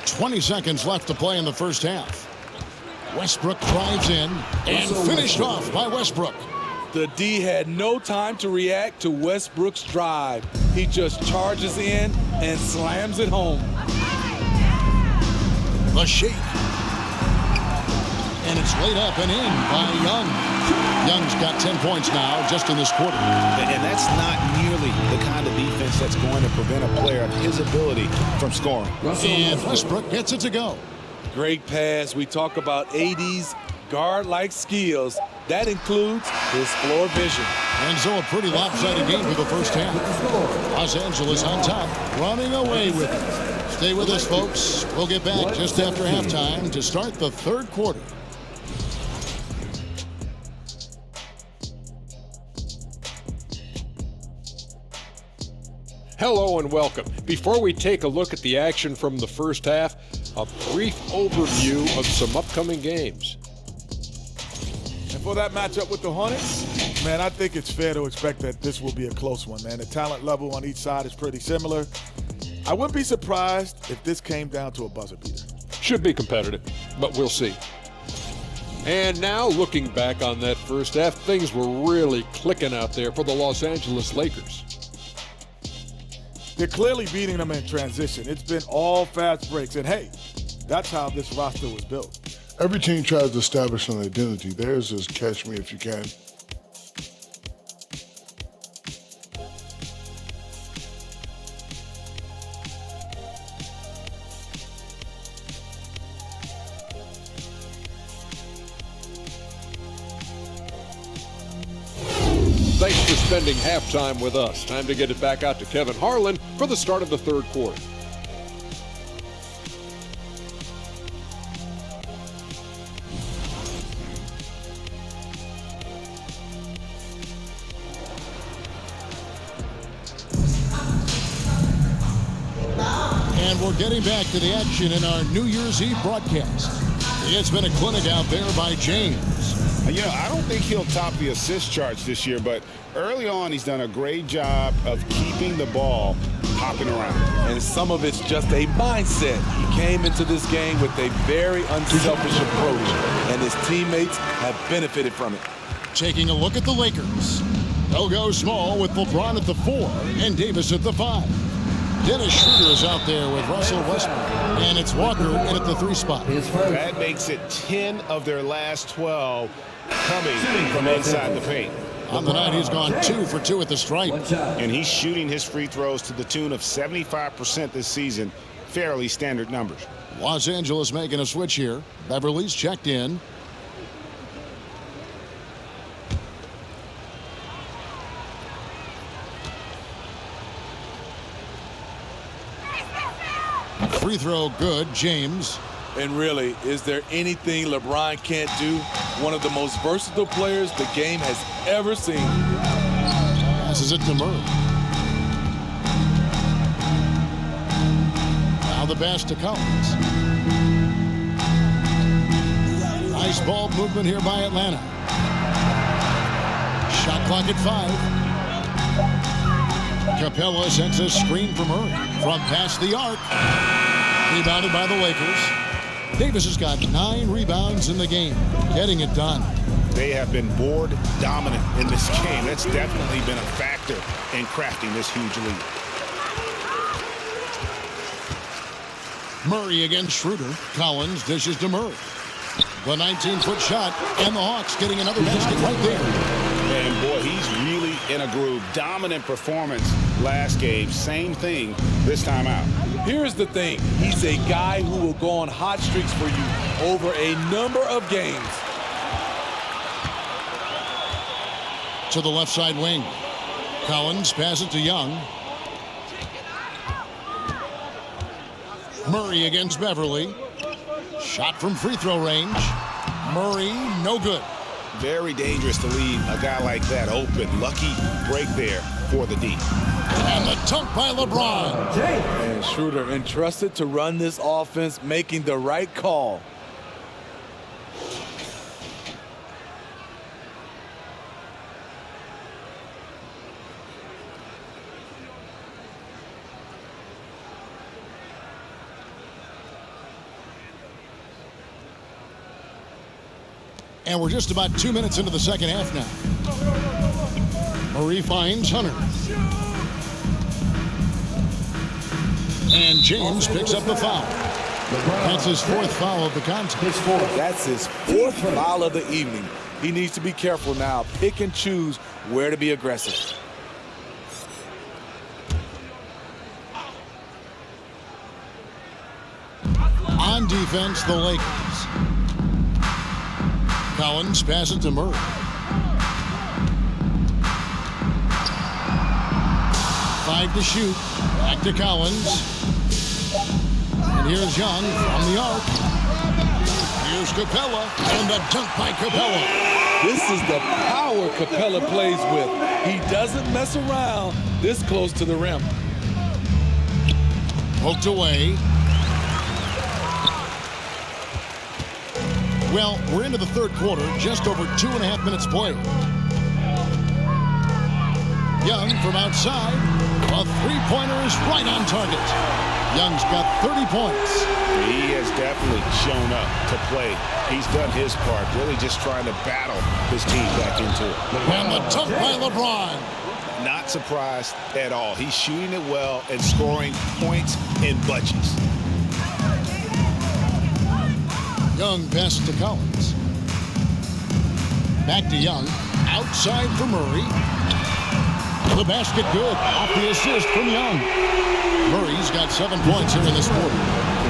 20 seconds left to play in the first half. Westbrook drives in and finished off by Westbrook. The D had no time to react to Westbrook's drive. He just charges in and slams it home. The shake. And it's laid up and in by Young. Young's got 10 points now just in this quarter. And that's not nearly the kind of defense that's going to prevent a player of his ability from scoring. And Westbrook gets it to go. Great pass. We talk about AD's guard-like skills. That includes his floor vision. And so a pretty lopsided game for the first half. Los Angeles on top, running away with it. Stay with us, folks. We'll get back just after halftime to start the third quarter. Hello and welcome. Before we take a look at the action from the first half, a brief overview of some upcoming games. And for that matchup with the Hornets, man, I think it's fair to expect that this will be a close one, man. The talent level on each side is pretty similar. I wouldn't be surprised if this came down to a buzzer beater. Should be competitive, but we'll see. And now, looking back on that first half, things were really clicking out there for the Los Angeles Lakers. They're clearly beating them in transition. It's been all fast breaks. And hey, that's how this roster was built. Every team tries to establish an identity. Theirs is catch me if you can. Thanks for spending halftime with us. Time to get it back out to Kevin Harlan for the start of the third quarter. And we're getting back to the action in our New Year's Eve broadcast. It's been a clinic out there by James. You know, I don't think he'll top the assist charts this year, but early on he's done a great job of keeping the ball hopping around. And some of it's just a mindset. He came into this game with a very unselfish approach, and his teammates have benefited from it. Taking a look at the Lakers. They'll go small with LeBron at the 4 and Davis at the 5. Dennis Schroeder is out there with Russell Westbrook, and it's Walker in at the 3 spot. That makes it 10 of their last 12 coming from inside the paint. On the night, he's gone 2 for 2 at the stripe. And he's shooting his free throws to the tune of 75% this season. Fairly standard numbers. Los Angeles making a switch here. Beverly's checked in. Free throw good, James. And really, is there anything LeBron can't do? One of the most versatile players the game has ever seen. Passes it to Murray. Now the pass to Collins. Nice ball movement here by Atlanta. Shot clock at 5. Capella sends a screen for Murray from past the arc. Rebounded by the Lakers. Davis has got 9 rebounds in the game, getting it done. They have been board dominant in this game. That's definitely been a factor in crafting this huge lead. Murray against Schroeder. Collins dishes to Murray. The 19-foot shot, and the Hawks getting another basket right there. And boy, he's really in a groove. Dominant performance last game. Same thing this time out. Here's the thing. He's a guy who will go on hot streaks for you over a number of games. To the left side wing. Collins passes to Young. Murray against Beverly. Shot from free throw range. Murray, no good. Very dangerous to leave a guy like that open. Lucky break there for the D. And the dunk by LeBron. And Schroeder entrusted to run this offense, making the right call. And we're just about 2 minutes into the second half now. Murray finds Hunter. And James picks up the foul. That's his fourth foul of the contest. That's his fourth foul of the evening. He needs to be careful now. Pick and choose where to be aggressive. On defense, the Lakers. Collins passes to Murray. Five to shoot. Back to Collins. And here's Young from the arc. Here's Capella. And the dunk by Capella. This is the power Capella plays with. He doesn't mess around this close to the rim. Poked away. Well, we're into the third quarter, just over 2.5 minutes played. Young from outside. A three-pointer is right on target. Young's got 30 points. He has definitely shown up to play. He's done his part, really just trying to battle his team back into it. And the dunk by LeBron. Not surprised at all. He's shooting it well and scoring points in bunches. Young passes to Collins. Back to Young. Outside for Murray. The basket good. Off the assist from Young. Murray's got 7 points here in this quarter.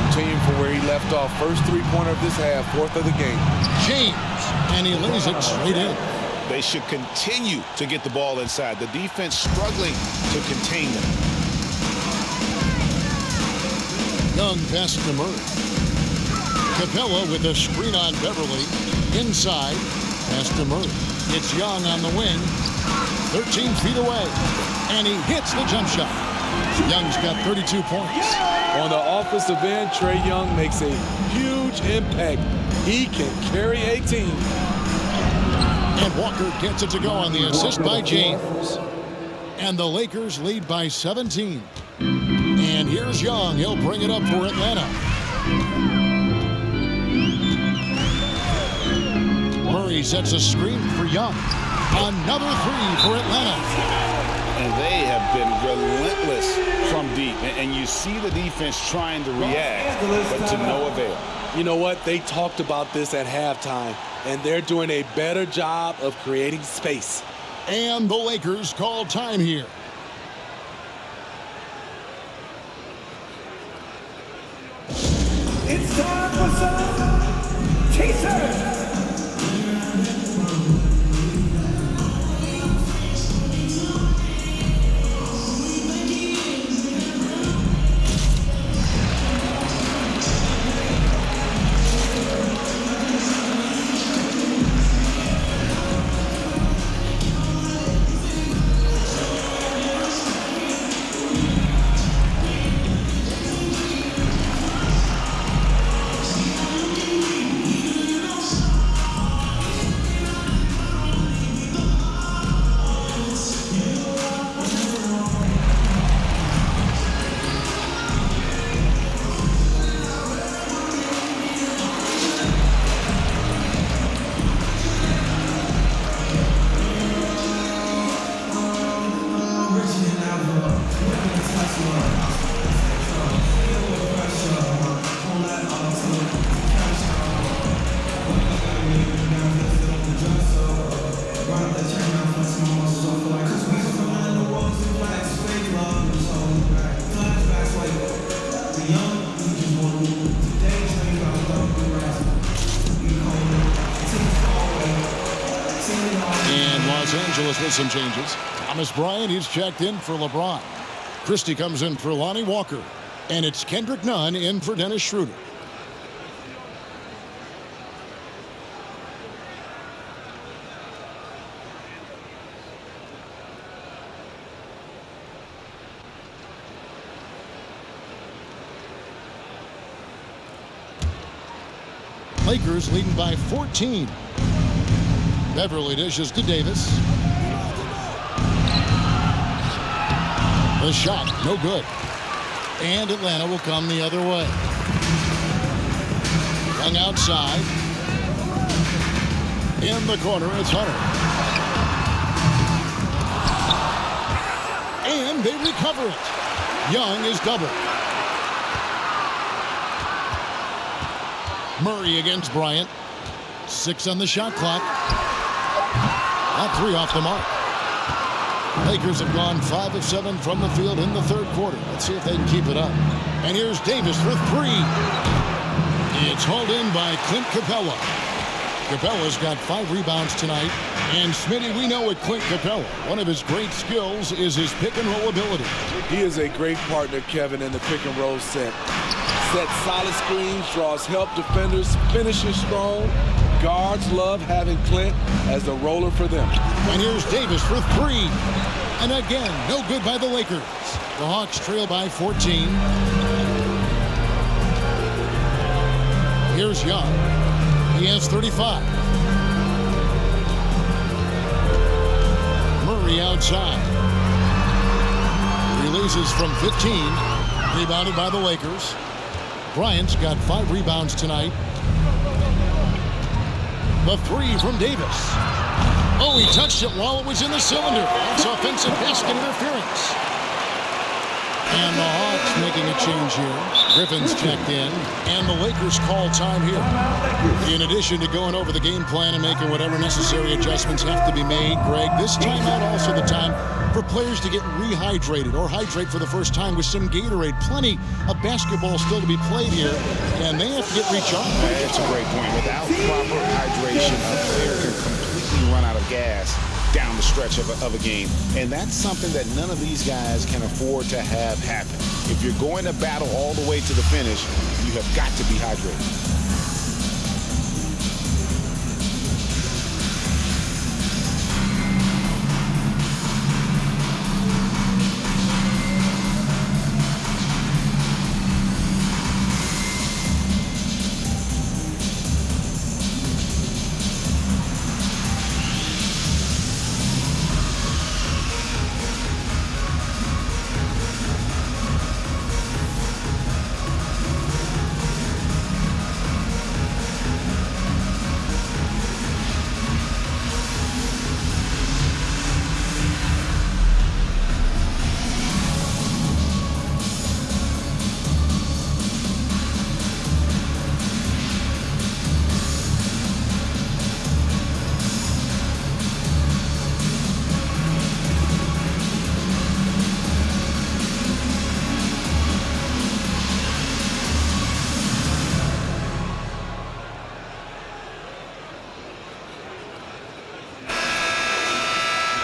Continuing from where he left off. First three-pointer of this half, fourth of the game. James. And he lays it straight in. They should continue to get the ball inside. The defense struggling to contain them. Young passes to Murray. Capella with a screen on Beverly. Inside. Pass to Murray. It's Young on the wing. 13 feet away. And he hits the jump shot. Young's got 32 points. On the offensive end, Trae Young makes a huge impact. He can carry a team. And Walker gets it to go on the assist by James. And the Lakers lead by 17. And here's Young. He'll bring it up for Atlanta. Murray sets a screen for Young. Another three for Atlanta. And they have been relentless from deep. And you see the defense trying to react, but to no avail. You know what? They talked about this at halftime, and they're doing a better job of creating space. And the Lakers call time here. It's time for some chasers. With some changes. Thomas Bryant, he's checked in for LeBron. Christie comes in for Lonnie Walker. And it's Kendrick Nunn in for Dennis Schroeder. Lakers leading by 14. Beverly dishes to Davis. The shot, no good. And Atlanta will come the other way. Young outside. In the corner, it's Hunter. And they recover it. Young is doubled. Murray against Bryant. 6 on the shot clock. Not 3 off the mark. Lakers have gone 5 of 7 from the field in the third quarter. Let's see if they can keep it up. And here's Davis for 3. It's hauled in by Clint Capella. Capella's got 5 rebounds tonight. And Smitty, we know with Clint Capella, one of his great skills is his pick and roll ability. He is a great partner, Kevin, in the pick and roll set. Sets solid screens, draws help defenders, finishes strong. Guards love having Clint as the roller for them. And here's Davis for 3. And again, no good by the Lakers. The Hawks trail by 14. Here's Young. He has 35. Murray outside. Releases from 15. Rebounded by the Lakers. Bryant's got 5 rebounds tonight. The 3 from Davis. Oh, he touched it while it was in the cylinder. That's offensive basket interference. And the Hawks making a change here. Griffin's checked in. And the Lakers call time here. In addition to going over the game plan and making whatever necessary adjustments have to be made, Greg, this timeout also the time for players to get rehydrated or hydrate for the first time with some Gatorade. Plenty of basketball still to be played here, and they have to get recharged. That's a great point. Without proper hydration, a player can completely run out of gas down the stretch of a game. And that's something that none of these guys can afford to have happen. If you're going to battle all the way to the finish, you have got to be hydrated.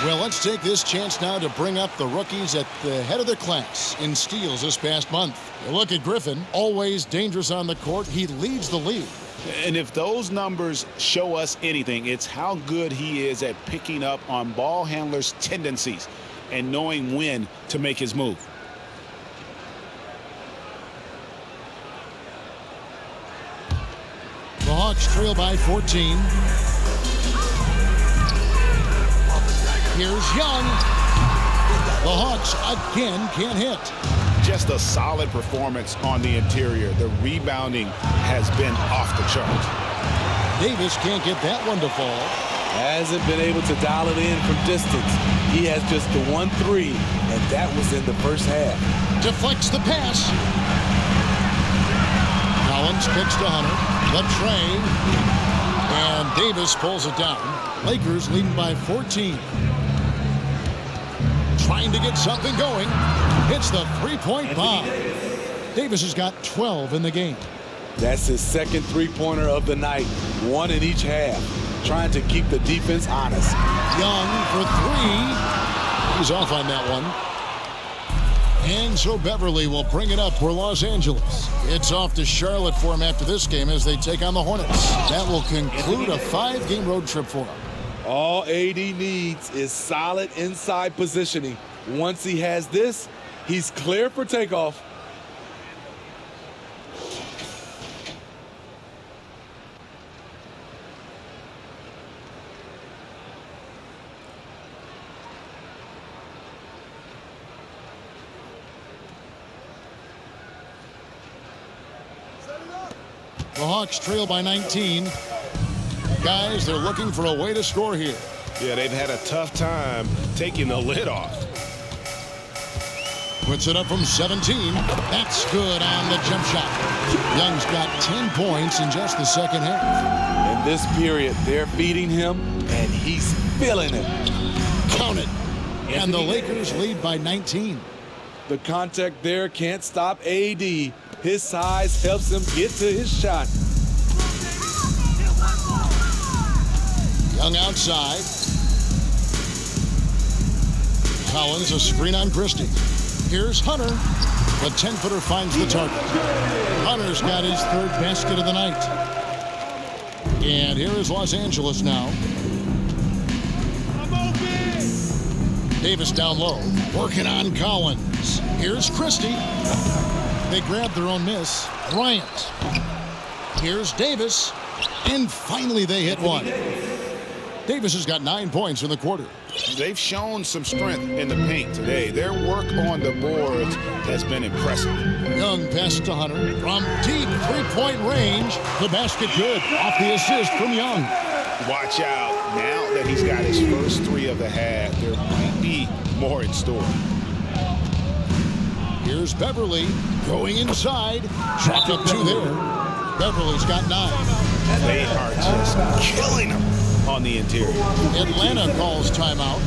Well, let's take this chance now to bring up the rookies at the head of their class in steals this past month. You look at Griffin, always dangerous on the court. He leads the league. And if those numbers show us anything, it's how good he is at picking up on ball handlers' tendencies and knowing when to make his move. The Hawks trail by 14. Here's Young. The Hawks again can't hit. Just a solid performance on the interior. The rebounding has been off the charts. Davis can't get that one to fall. Hasn't been able to dial it in from distance. He has just the 1-3, and that was in the first half. Deflects the pass. Collins kicks to Hunter. The tray. And Davis pulls it down. Lakers leading by 14. Trying to get something going. Hits the three-point bomb. Davis has got 12 in the game. That's his second three-pointer of the night. 1 in each half. Trying to keep the defense honest. Young for 3. He's off on that one. And so Beverly will bring it up for Los Angeles. It's off to Charlotte for him after this game as they take on the Hornets. That will conclude a 5-game road trip for him. All AD needs is solid inside positioning. Once he has this, he's clear for takeoff. The Hawks trail by 19. Guys, they're looking for a way to score here. Yeah, they've had a tough time taking the lid off. Puts it up from 17. That's good on the jump shot. Young's got 10 points in just the second half. In this period, they're feeding him, and he's feeling it. Count it. And the Lakers lead by 19. The contact there can't stop AD. His size helps him get to his shot. Young outside. Collins, a screen on Christie. Here's Hunter. The 10-footer finds the target. Hunter's got his third basket of the night. And here is Los Angeles now. Davis down low, working on Collins. Here's Christie. They grabbed their own miss. Bryant. Here's Davis. And finally they hit one. Davis has got 9 points in the quarter. They've shown some strength in the paint today. Their work on the boards has been impressive. Young passes to Hunter from deep three-point range. The basket good off the assist from Young. Watch out. Now that he's got his first three of the half, there might be more in store. Here's Beverly going inside. Shot up 2 there. Beverly's got 9. They are just killing him on the interior. Atlanta calls timeout.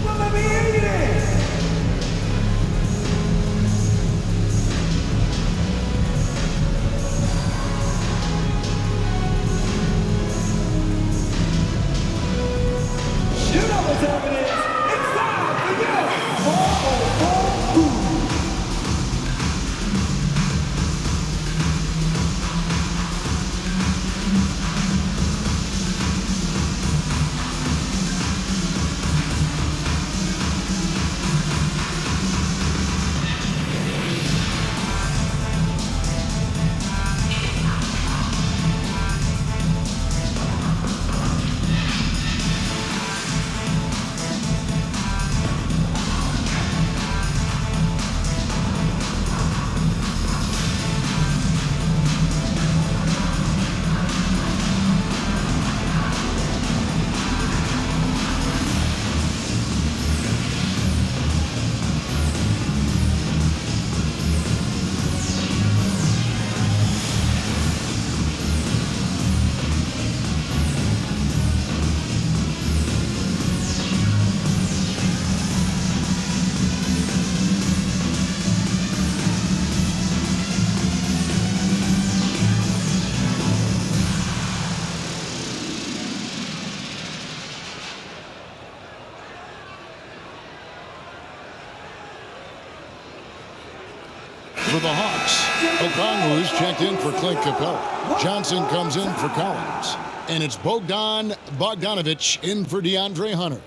For the Hawks, Okongwu is checked in for Clint Capella. Johnson comes in for Collins. And it's Bogdan Bogdanovic in for DeAndre Hunter.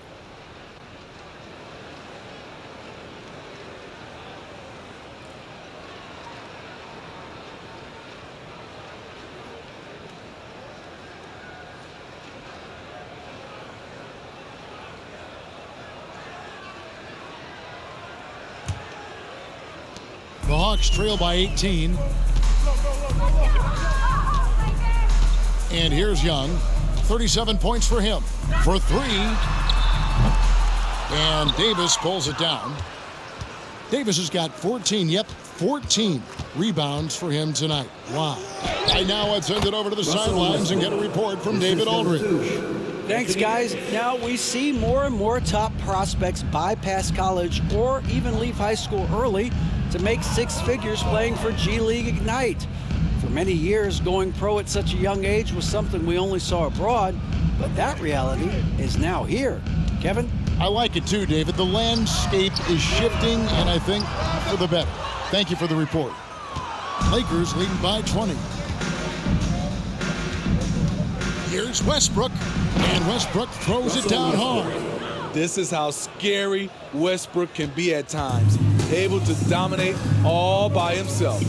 The Hawks trail by 18. And here's Young. 37 points for him. For 3. And Davis pulls it down. Davis has got 14 rebounds for him tonight. Wow. Right now, let's send it over to the sidelines and get a report from David Aldridge. Thanks, guys. Now we see more and more top prospects bypass college or even leave high school early to make 6 figures playing for G League Ignite. For many years, going pro at such a young age was something we only saw abroad, but that reality is now here. Kevin? I like it too, David. The landscape is shifting, and I think for the better. Thank you for the report. Lakers leading by 20. Here's Westbrook, and Westbrook throws it down hard. This is how scary Westbrook can be at times, able to dominate all by himself.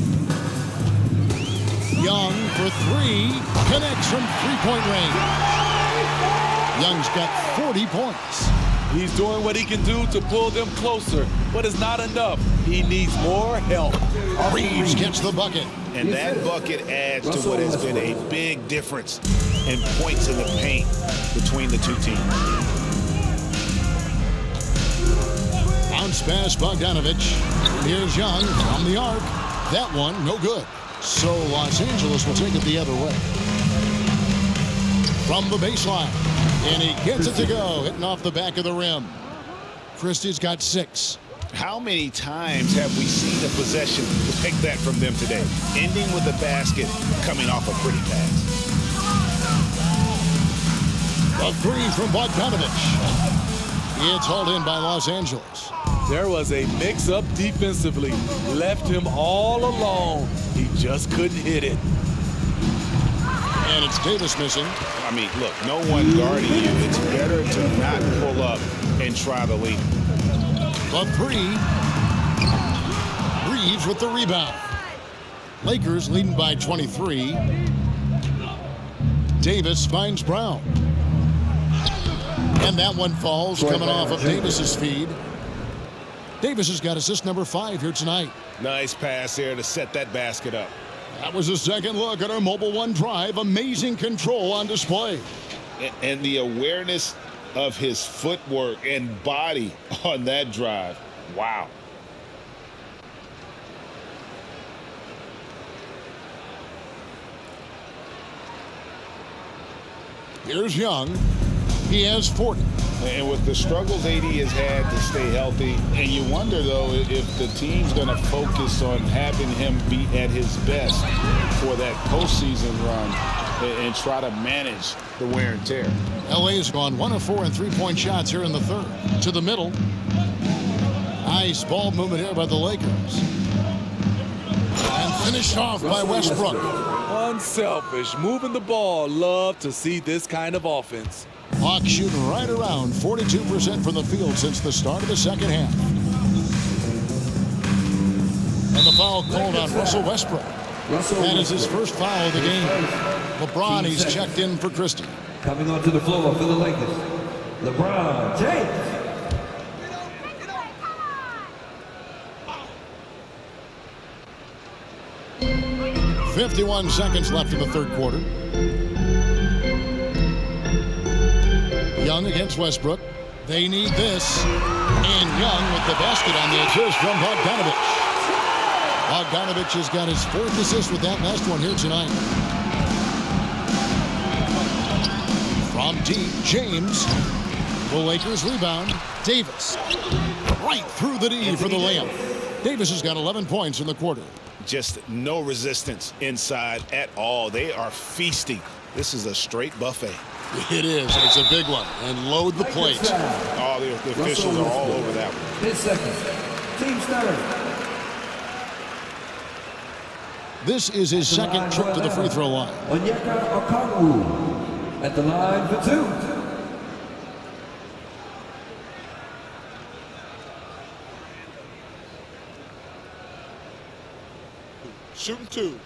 Young for 3, connects from three-point range. Young's got 40 points. He's doing what he can do to pull them closer, but it's not enough. He needs more help. Reeves gets the bucket. And that bucket adds to what has been a big difference in points in the paint between the two teams. Bounce pass, Bogdanovich. Here's Young from the arc. That one, no good. So Los Angeles will take it the other way. From the baseline. And he gets it to go, hitting off the back of the rim. Christie's got 6. How many times have we seen a possession like that from them today? Ending with a basket, coming off a pretty pass. A 3 from Bogdanovich. It's hauled in by Los Angeles. There was a mix-up defensively. Left him all alone. He just couldn't hit it. And it's Davis missing. I mean, look, no one guarding you. It's better to not pull up and try to lead. The 3. Reeves with the rebound. Lakers leading by 23. Davis finds Brown. And that one falls, coming off of Davis's feed. Davis has got assist number 5 here tonight. Nice pass there to set that basket up. That was a second look at our Mobile One drive. Amazing control on display. And the awareness of his footwork and body on that drive. Wow. Here's Young. He has 40. And with the struggles AD has had to stay healthy, and you wonder, though, if the team's going to focus on having him be at his best for that postseason run and try to manage the wear and tear. LA's gone 1 of 4 in three-point shots here in the third. To the middle. Nice ball movement here by the Lakers. And finished off by Westbrook. Unselfish, moving the ball. Love to see this kind of offense. Hawks shooting right around 42% from the field since the start of the second half. And the foul called on Russell Westbrook. That is his first foul of the game. LeBron, he's checked in for Christie. Coming onto the floor for the Lakers, LeBron James. 51 seconds left in the third quarter. Young against Westbrook. They need this. And Young with the basket on the assist from Bogdanovich. Bogdanovich has got his 4th assist with that last one here tonight. From deep, James. The Lakers rebound. Davis. Right through the D for the layup. Davis has got 11 points in the quarter. Just no resistance inside at all. They are feasting. This is a straight buffet. It is. It's a big one. And load the plate. Oh, the officials are all over that one. 10 seconds. Team starter. This is his second trip to the free throw line. Onyeka Okongwu at the line for 2. Shooting 2.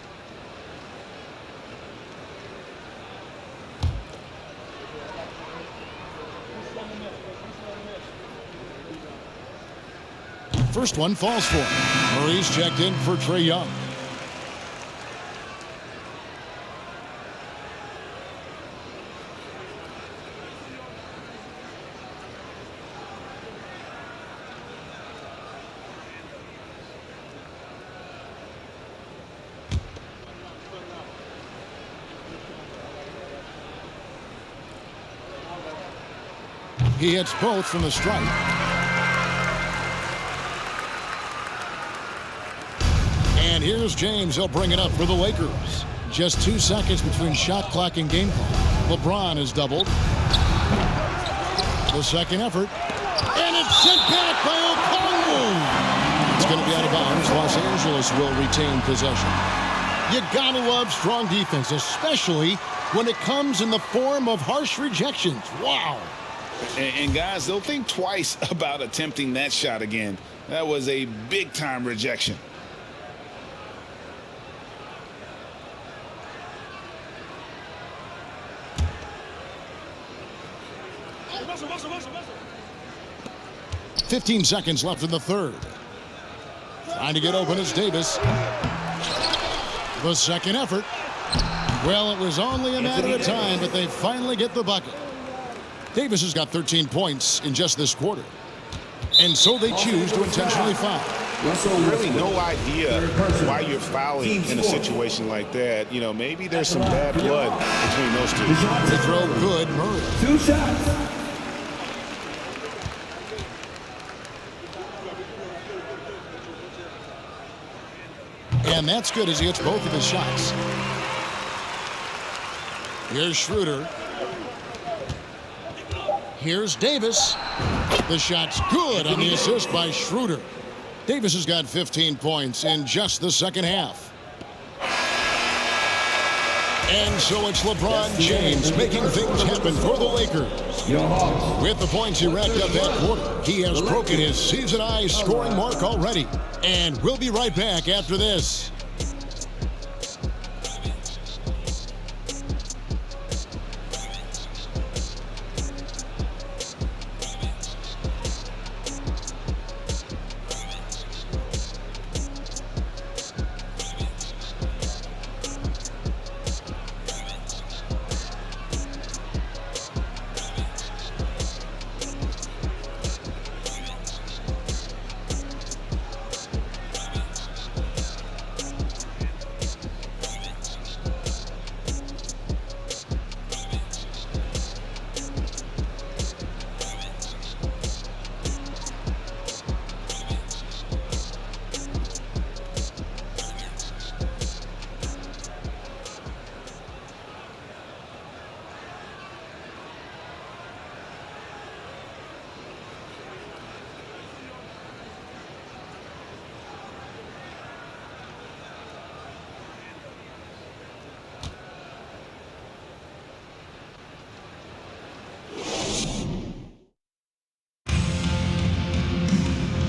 First one falls for him. Murray's checked in for Trae Young. He hits both from the stripe. And here's James. He'll bring it up for the Lakers. Just 2 seconds between shot clock and game clock. LeBron is doubled. The second effort. And it's sent back by Okongwu. It's going to be out of bounds. Los Angeles will retain possession. You gotta love strong defense, especially when it comes in the form of harsh rejections. Wow. And guys, they'll think twice about attempting that shot again. That was a big-time rejection. Russell. 15 seconds left in the third. Trying to get open is Davis. The second effort. Well, it was only a matter of time, but they finally get the bucket. Davis has got 13 points in just this quarter. And so they choose to intentionally foul. Really no idea why you're fouling in a situation like that. You know, maybe there's some bad blood between those two. They throw good, Murray. 2 shots. And that's good as he hits both of his shots. Here's Schroeder. Here's Davis. The shot's good on the assist by Schroeder. Davis has got 15 points in just the second half. And so it's LeBron James making things happen for the Lakers. With the points he racked up that quarter, he has broken his season-high scoring mark already. And we'll be right back after this.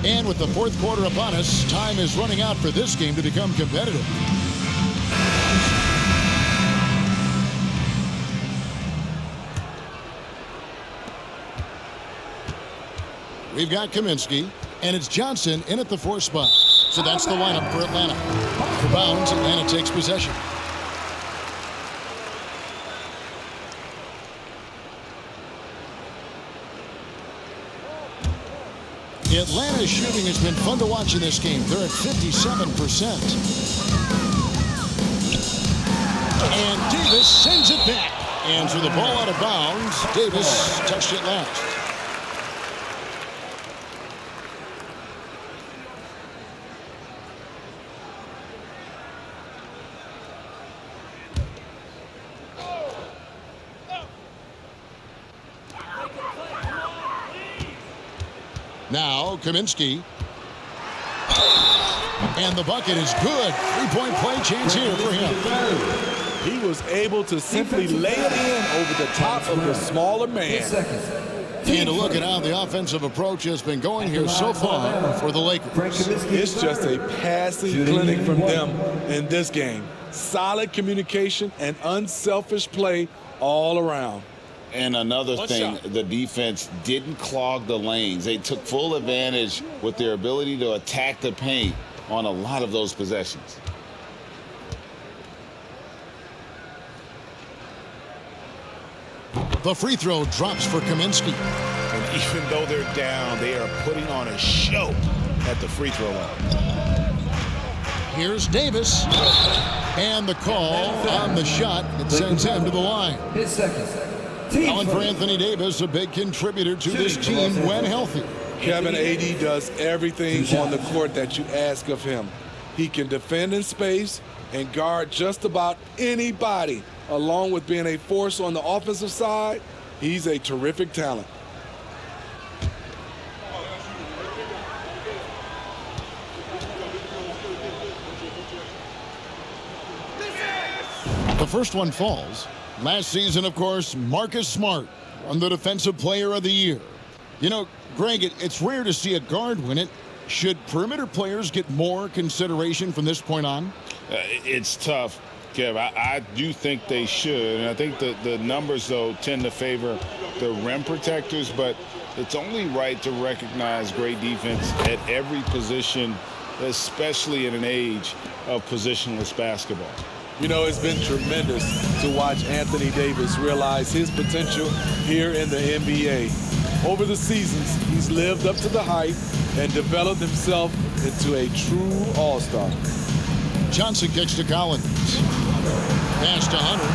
And with the fourth quarter upon us, time is running out for this game to become competitive. We've got Kaminsky, and it's Johnson in at the 4 spot. So that's the lineup for Atlanta. For bounds, Atlanta takes possession. Atlanta's shooting has been fun to watch in this game. They're at 57%. And Davis sends it back. And so the ball out of bounds. Davis touched it last. Now, Kaminsky. And the bucket is good. 3-point play chance here for him. He was able to simply lay it in over the top of the smaller man. And a look at how the offensive approach has been going here so far for the Lakers. It's just a passing clinic from them in this game. Solid communication and unselfish play all around. And another thing, the defense didn't clog the lanes. They took full advantage with their ability to attack the paint on a lot of those possessions. The free throw drops for Kaminsky. And even though they're down, they are putting on a show at the free throw line. Here's Davis. And the call on the shot that sends him to the line. His second. Allen for Anthony Davis, a big contributor to this team when healthy. Kevin, AD does everything on the court that you ask of him. He can defend in space and guard just about anybody. Along with being a force on the offensive side, he's a terrific talent. The first one falls. Last season, of course, Marcus Smart won the Defensive Player of the Year. You know, Greg, it's rare to see a guard win it. Should perimeter players get more consideration from this point on? It's tough, Kev. I do think they should. And I think the numbers, though, tend to favor the rim protectors. But it's only right to recognize great defense at every position, especially in an age of positionless basketball. You know, it's been tremendous to watch Anthony Davis realize his potential here in the NBA. Over the seasons, he's lived up to the hype and developed himself into a true all-star. Johnson kicks to Collins. Pass to Hunter.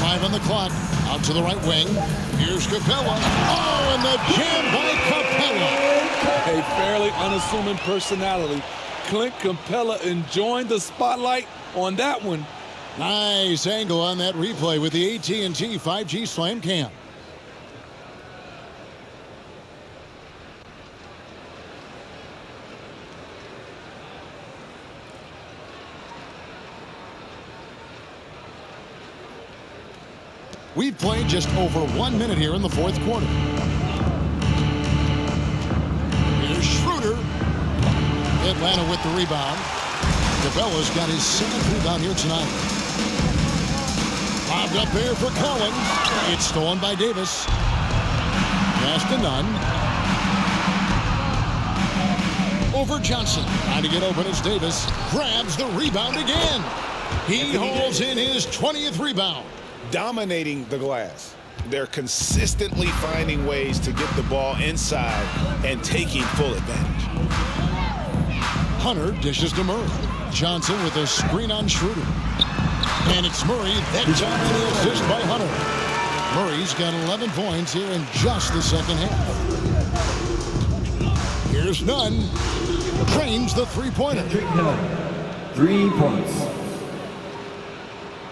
5 on the clock. Out to the right wing. Here's Capella. Oh, and the jam by Capella. A fairly unassuming personality. Clint Capella enjoying the spotlight on that one. Nice angle on that replay with the AT&T 5G Slam Cam. We've played just over 1 minute here in the fourth quarter. Here's Schroeder. Atlanta with the rebound. Capella's got his 7th rebound here tonight. Lobbed up there for Collins. It's stolen by Davis. Pass to Nunn. Over Johnson. Trying to get open as Davis grabs the rebound again. He holds in his 20th rebound. Dominating the glass. They're consistently finding ways to get the ball inside and taking full advantage. Hunter dishes to Murray. Johnson with a screen on Schroeder. And it's Murray. That time in the assist by Hunter. Murray's got 11 points here in just the second half. Here's Nunn. Drains the three-pointer. 3 points.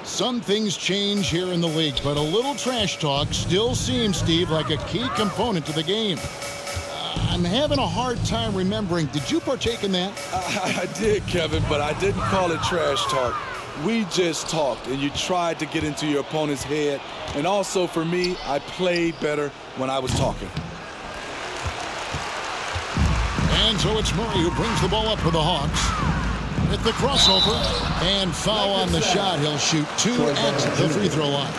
Some things change here in the league, but a little trash talk still seems, Steve, like a key component to the game. I'm having a hard time remembering. Did you partake in that? I did, Kevin, but I didn't call it trash talk. We just talked, and you tried to get into your opponent's head. And also, for me, I played better when I was talking. And so it's Murray who brings the ball up for the Hawks. With the crossover and foul on the shot. He'll shoot 2 at the free throw line.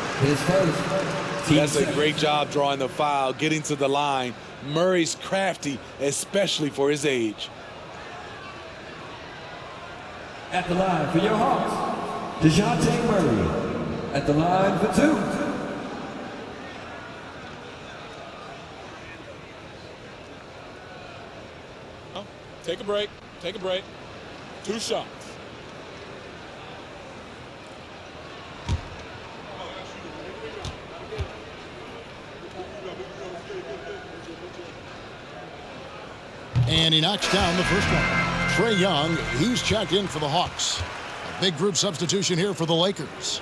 That's a great job drawing the foul, getting to the line. Murray's crafty, especially for his age. At the line for your Hawks, DeJounte Murray. At the line for 2. Take a break. Take a break. 2 shots. And he knocks down the first one. Trae Young, he's checked in for the Hawks. A big group substitution here for the Lakers.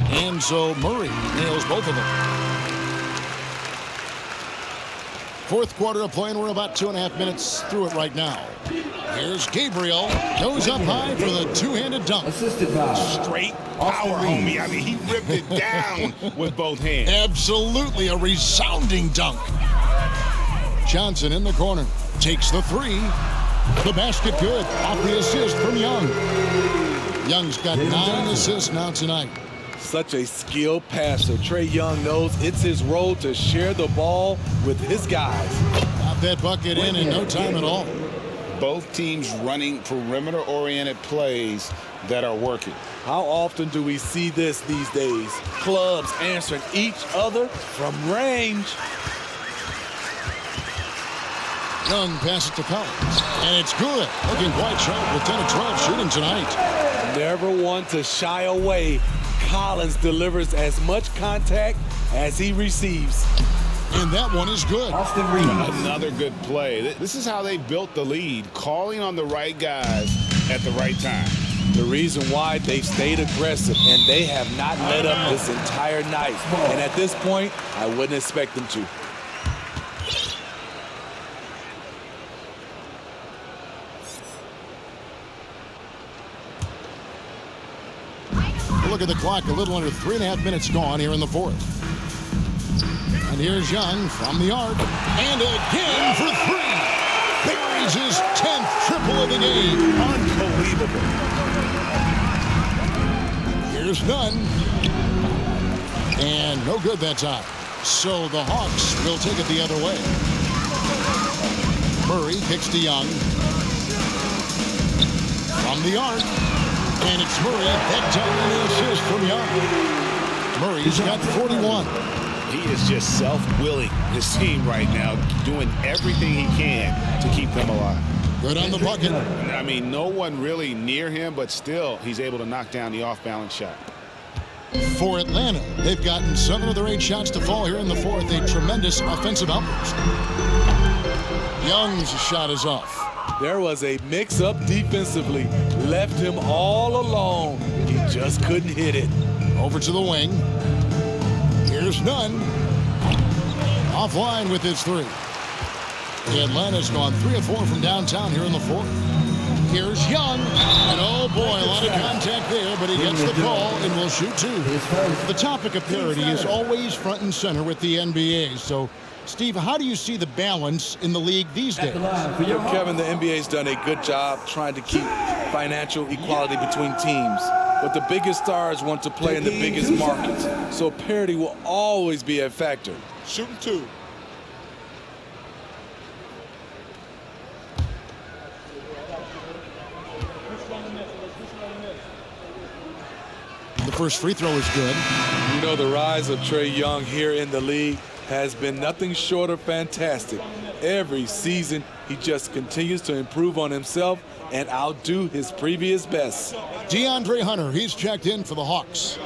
And so Murray nails both of them. Fourth quarter of play, and we're about 2.5 minutes through it right now. Here's Gabriel. Goes up high for the two-handed dunk. Assisted by Straight power, homie. I mean, he ripped it down with both hands. Absolutely a resounding dunk. Johnson in the corner. Takes the 3. The basket good. Off the assist from Young. Young's got 9 assists now tonight. Such a skilled passer. Trae Young knows it's his role to share the ball with his guys. Got that bucket in no time at all. Both teams running perimeter-oriented plays that are working. How often do we see this these days? Clubs answering each other from range. Young passes to Collins, and it's good. Looking quite sharp with 10 of 12 shooting tonight. Never one to shy away. Collins delivers as much contact as he receives. And that one is good. Austin Reeves. Another good play. This is how they built the lead, calling on the right guys at the right time. The reason why they've stayed aggressive, and they have not let up this entire night. And at this point, I wouldn't expect them to. Look at the clock, a little under 3.5 minutes gone here in the fourth. And here's Young from the arc, and again for 3. Buries his 10th triple of the game. Unbelievable. Here's Nunn. And no good that time. So the Hawks will take it the other way. Murray kicks to Young. From the arc. And it's Murray. Head down the assist from Young. Murray's got 41. He is just self-willing his team right now, doing everything he can to keep them alive. Good on the bucket. I mean, no one really near him, but still he's able to knock down the off-balance shot. For Atlanta, they've gotten 7 of their 8 shots to fall here in the fourth. A tremendous offensive outburst. Young's shot is off. There was a mix-up defensively. Left him all alone. He just couldn't hit it. Over to the wing. Here's Nunn. Offline with his 3. Atlanta's gone 3 of 4 from downtown here in the fourth. Here's Young. And oh boy, a lot of contact there, but he gets the call and will shoot 2. The topic of parity is always front and center with the NBA. So, Steve, how do you see the balance in the league these days? Kevin, the NBA's done a good job trying to keep financial equality between teams. But the biggest stars want to play in the biggest markets. So parity will always be a factor. Shooting 2. The first free throw is good. You know, the rise of Trae Young here in the league has been nothing short of fantastic. Every season, he just continues to improve on himself and outdo his previous best. DeAndre Hunter, he's checked in for the Hawks.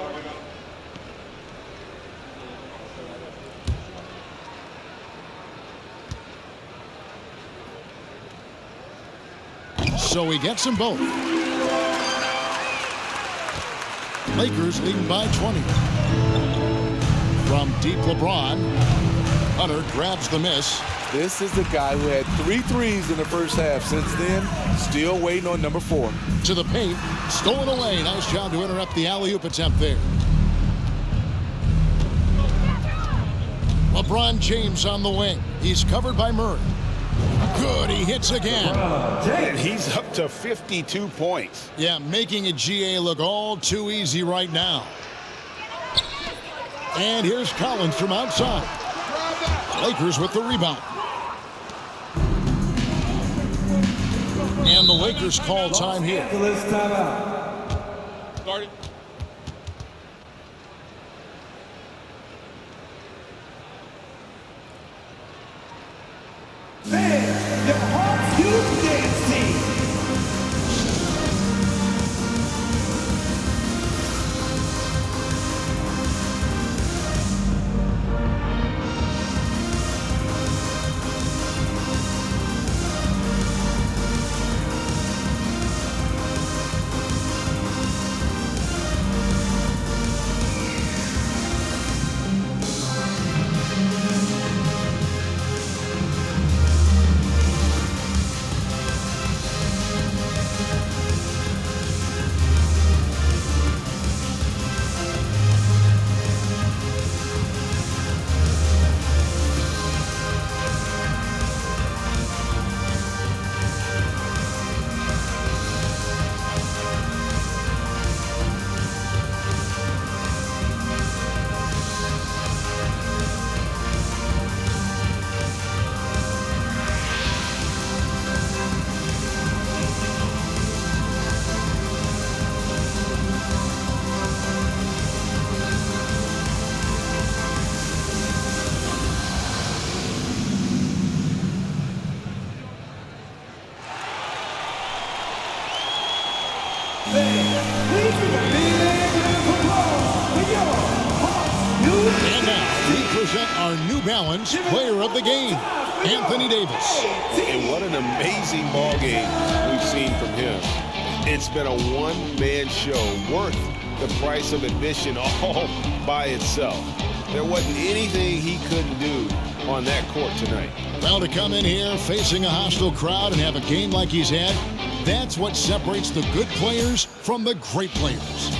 So he gets them both. Lakers leading by 20. From deep LeBron. Hunter grabs the miss. This is the guy who had 3 threes in the first half. Since then, still waiting on number 4. To the paint. Stolen away. Nice job to interrupt the alley-oop attempt there. LeBron James on the wing. He's covered by Murray. Good, he hits again. And he's up to 52 points. Yeah, making a GA look all too easy right now. And here's Collins from outside. Lakers with the rebound. And the Lakers call time here. Guarded. Man, the Hawks Youth Dance Team. And now we present our New Balance Player of the Game, Anthony Davis. And what an amazing ball game we've seen from him. It's been a one-man show worth the price of admission all by itself. There wasn't anything he couldn't do on that court tonight. Well, to come in here facing a hostile crowd and have a game like he's had, that's what separates the good players from the great players.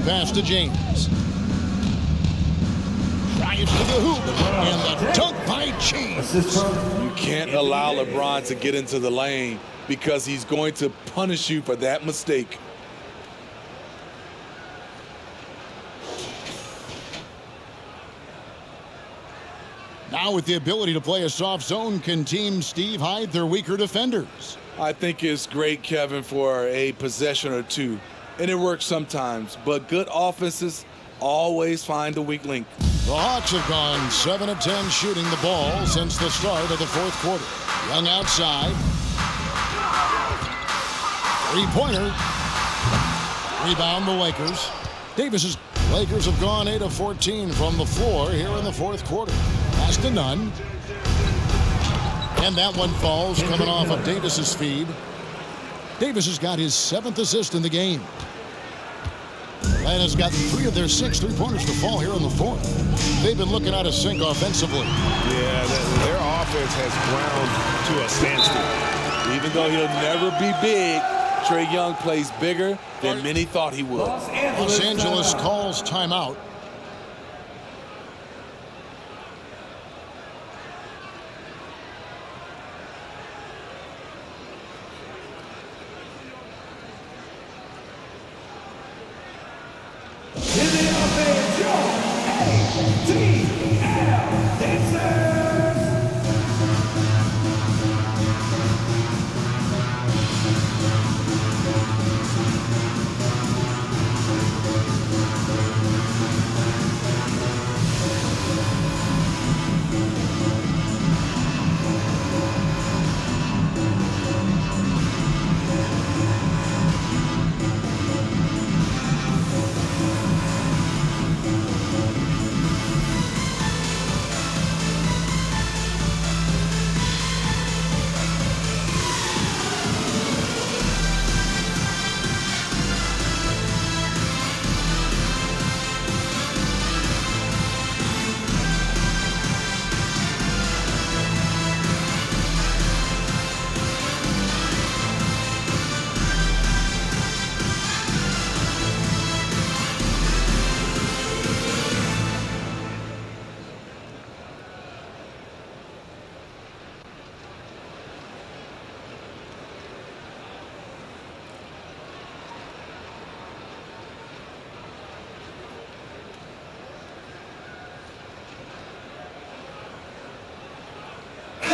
The pass to James. Drives to the hoop. And the dunk by James. You can't allow LeBron to get into the lane because he's going to punish you for that mistake. Now with the ability to play a soft zone, can Team Steve hide their weaker defenders? I think it's great, Kevin, for a possession or two. And it works sometimes, but good offenses always find a weak link. The Hawks have gone 7 of 10 shooting the ball since the start of the fourth quarter. Young outside. Three-pointer. Rebound the Lakers. Lakers have gone 8 of 14 from the floor here in the fourth quarter. Pass to Nunn. And that one falls coming off of Davis's feed. Davis has got his 7th assist in the game. Atlanta's got 3 of their 6 three-pointers to fall here in the fourth. They've been looking out of sync offensively. Yeah, their offense has ground to a standstill. Even though he'll never be big, Trae Young plays bigger than many thought he would. Los Angeles calls timeout.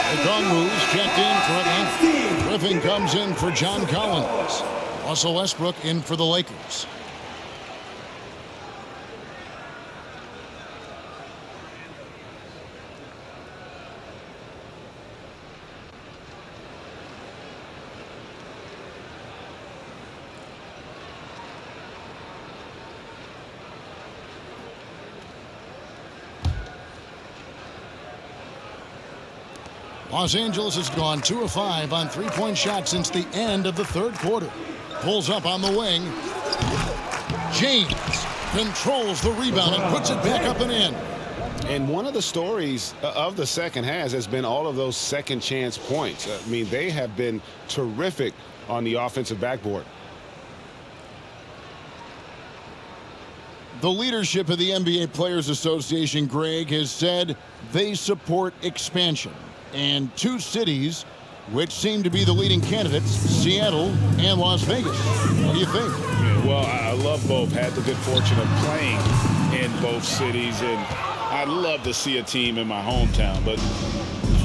Okongwu's checked in for Atlanta. Griffin comes in for John Collins. Russell Westbrook in for the Lakers. Los Angeles has gone 2 of 5 on three-point shots since the end of the third quarter. Pulls up on the wing. James controls the rebound and puts it back up and in. And one of the stories of the second half has been all of those second chance points. I mean, they have been terrific on the offensive backboard. The leadership of the NBA Players Association, Greg, has said they support expansion. And 2 cities which seem to be the leading candidates, Seattle and Las Vegas. What do you think? Yeah, well, I love both. Had the good fortune of playing in both cities, and I'd love to see a team in my hometown. But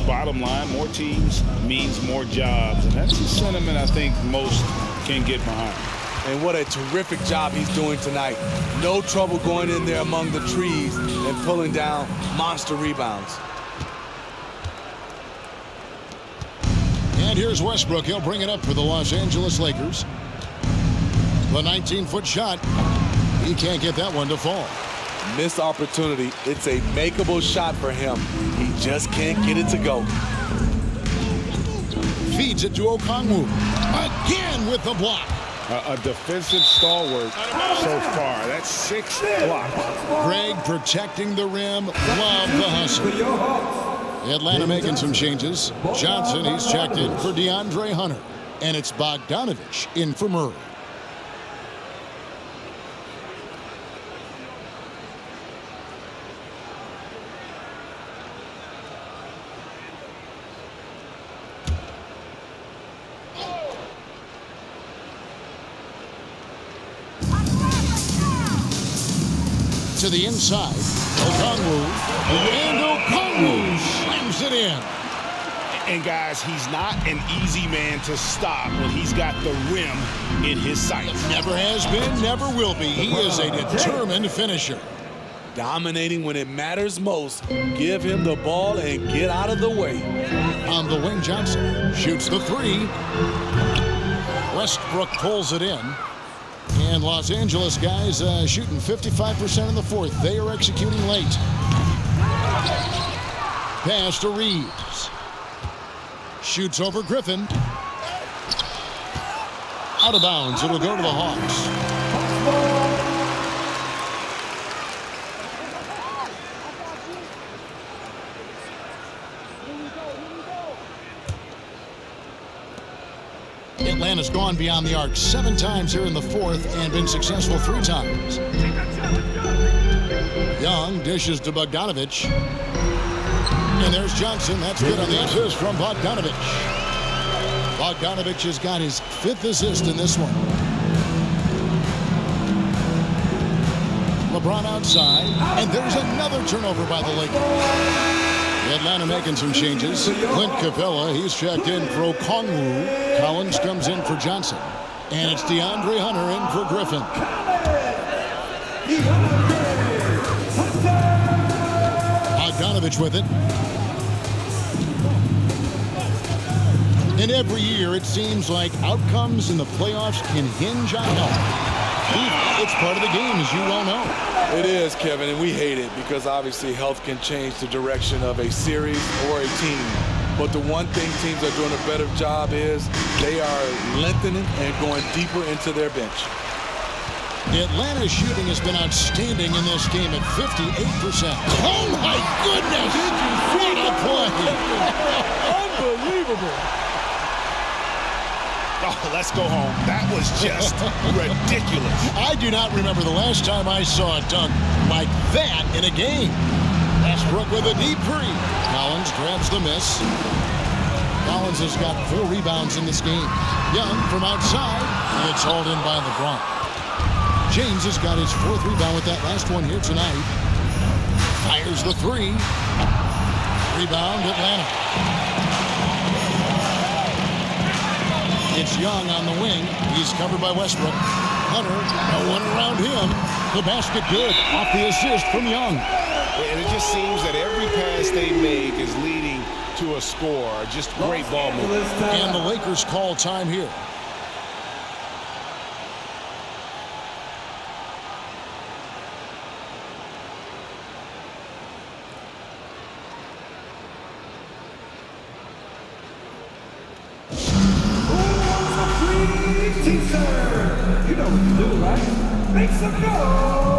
bottom line, more teams means more jobs, and that's the sentiment I think most can get behind. And what a terrific job he's doing tonight. No trouble going in there among the trees and pulling down monster rebounds. And here's Westbrook. He'll bring it up for the Los Angeles Lakers. The 19-foot shot. He can't get that one to fall. Missed opportunity. It's a makeable shot for him. He just can't get it to go. Feeds it to Okongwu. Again with the block. A defensive stalwart so far. That's 6 blocks. Greg protecting the rim. Love the hustle. Atlanta making some changes. Johnson, he's checked in for DeAndre Hunter. And it's Bogdanovich in for Murray. to the inside. Okongwu. And Okongwu slams it in. And guys, he's not an easy man to stop when he's got the rim in his sights. Never has been, never will be. He is a determined finisher. Dominating when it matters most. Give him the ball and get out of the way. On the wing, Johnson shoots the three. Westbrook pulls it in. And Los Angeles guys shooting 55% in the fourth. They are executing late. Pass to Reeves. Shoots over Griffin. Out of bounds. It'll go to the Hawks. Atlanta's gone beyond the arc 7 times here in the fourth and been successful 3 times. Young dishes to Bogdanovich. And there's Johnson. That's good on the assist from Bogdanovich. Bogdanovich has got his 5th assist in this one. LeBron outside. And there's another turnover by the Lakers. Atlanta making some changes. Clint Capella, he's checked in for Okongwu. Collins comes in for Johnson. And it's DeAndre Hunter in for Griffin. Bogdanovich with it. And every year it seems like outcomes in the playoffs can hinge on health. It's part of the game, as you well know. It is, Kevin, and we hate it because obviously health can change the direction of a series or a team. But the one thing teams are doing a better job is they are lengthening and going deeper into their bench. Atlanta's shooting has been outstanding in this game at 58%. Oh, my goodness! What a play! Unbelievable. Oh, let's go home. That was just ridiculous. I do not remember the last time I saw a dunk like that in a game. Westbrook with a deep three. Collins grabs the miss. Collins has got 4 rebounds in this game. Young from outside. It's hauled in by LeBron. James has got his 4th rebound with that last one here tonight. Fires the 3. Rebound, Atlanta. It's Young on the wing. He's covered by Westbrook. Hunter, no one around him. The basket good. Off the assist from Young. And it just seems that every pass they make is leading to a score. Just great ball movement. And the Lakers call time here. You know what to do, right? Make some noise!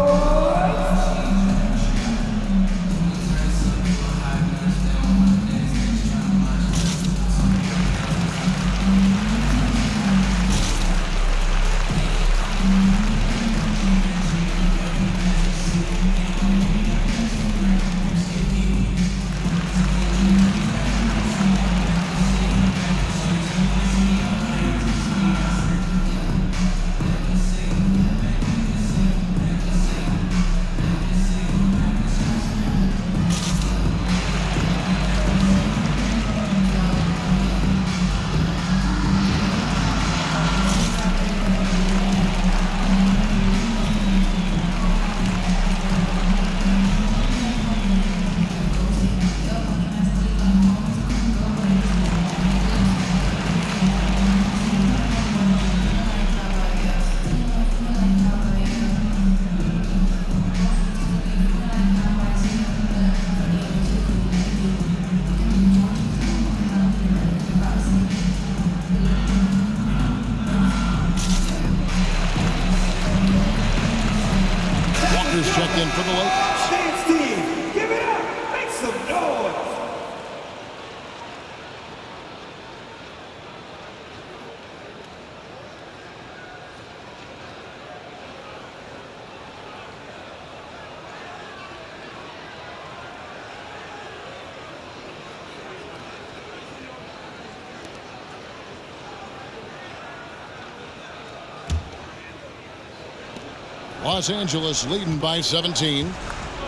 Los Angeles leading by 17.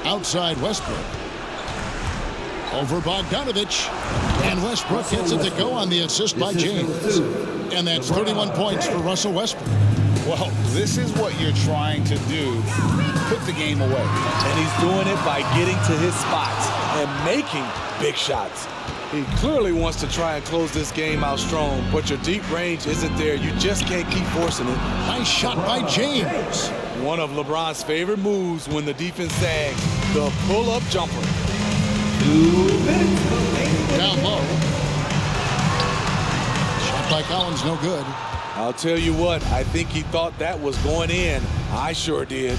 Outside Westbrook. Over Bogdanovich. And Westbrook gets it to go on the assist by James. And that's 31 points for Russell Westbrook. Well, this is what you're trying to do. Put the game away. And he's doing it by getting to his spots and making big shots. He clearly wants to try and close this game out strong, but your deep range isn't there. You just can't keep forcing it. Nice shot by James. One of LeBron's favorite moves when the defense sags, the pull-up jumper. 2 minutes. Down low. Shot by Collins, no good. I'll tell you what, I think he thought that was going in. I sure did.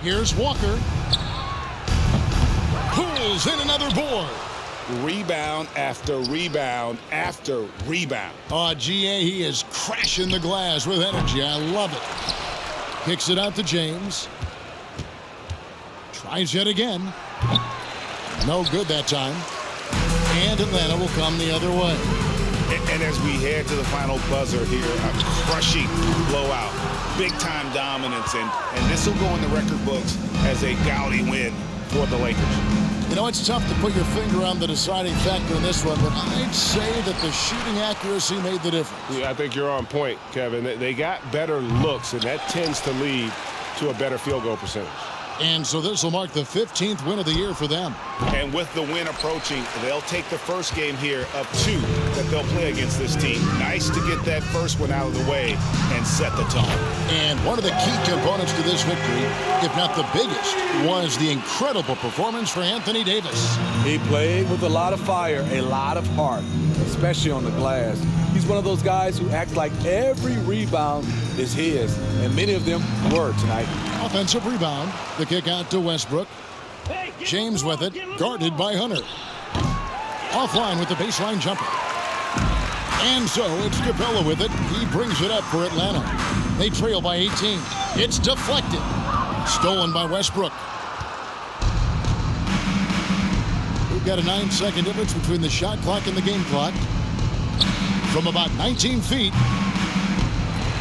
Here's Walker. Pulls in another board. Rebound after rebound after rebound. Oh, GA, he is crashing the glass with energy. I love it. Kicks it out to James. Tries yet again. No good that time. And Atlanta will come the other way. And as we head to the final buzzer here, a crushing blowout. Big-time dominance. And this will go in the record books as a gaudy win for the Lakers. You know, it's tough to put your finger on the deciding factor in this one, but I'd say that the shooting accuracy made the difference. Yeah, I think you're on point, Kevin. They got better looks, and that tends to lead to a better field goal percentage. And so this will mark the 15th win of the year for them. And with the win approaching, they'll take the first game here of 2 that they'll play against this team. Nice to get that first one out of the way and set the tone. And one of the key components to this victory, if not the biggest, was the incredible performance for Anthony Davis. He played with a lot of fire, a lot of heart, especially on the glass. He's one of those guys who acts like every rebound is his, and many of them were tonight. Offensive rebound. The kick out to Westbrook. James with it, guarded by Hunter. Offline with the baseline jumper. And so it's Capella with it. He brings it up for Atlanta. They trail by 18. It's deflected. Stolen by Westbrook. We've got a 9-second difference between the shot clock and the game clock. From about 19 feet.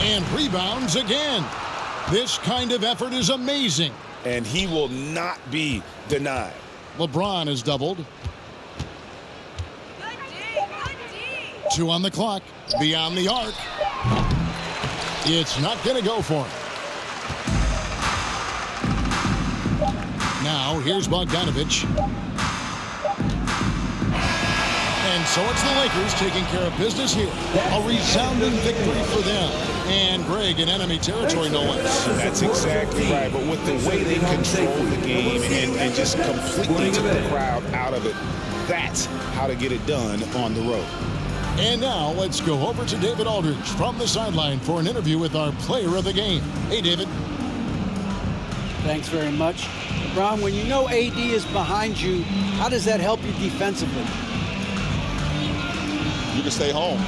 And rebounds again. This kind of effort is amazing. And he will not be denied. LeBron is doubled. 2 on the clock. Beyond the arc. It's not going to go for him. Now, here's Bogdanovich. And so it's the Lakers taking care of business here. A resounding victory for them. And Greg in enemy territory, no less. That's exactly right. But with the way they control the game and just completely took the crowd out of it, that's how to get it done on the road. And now let's go over to David Aldridge from the sideline for an interview with our player of the game. Hey, David. Thanks very much. LeBron, when you know AD is behind you, how does that help you defensively? You can stay home.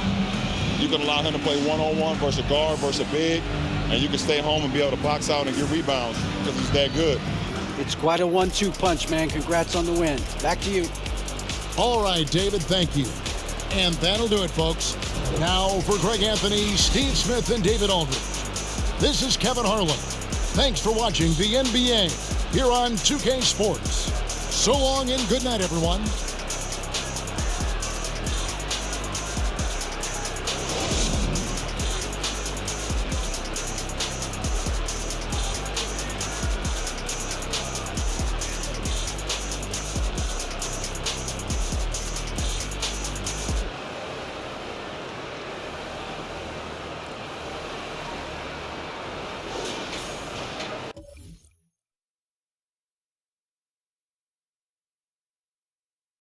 You can allow him to play one-on-one versus a guard versus a big, and you can stay home and be able to box out and get rebounds because he's that good. It's quite a 1-2 punch, man. Congrats on the win. Back to you. All right, David, thank you. And that'll do it, folks. Now for Greg Anthony, Steve Smith, and David Aldridge. This is Kevin Harlan. Thanks for watching the NBA here on 2K Sports. So long and good night, everyone.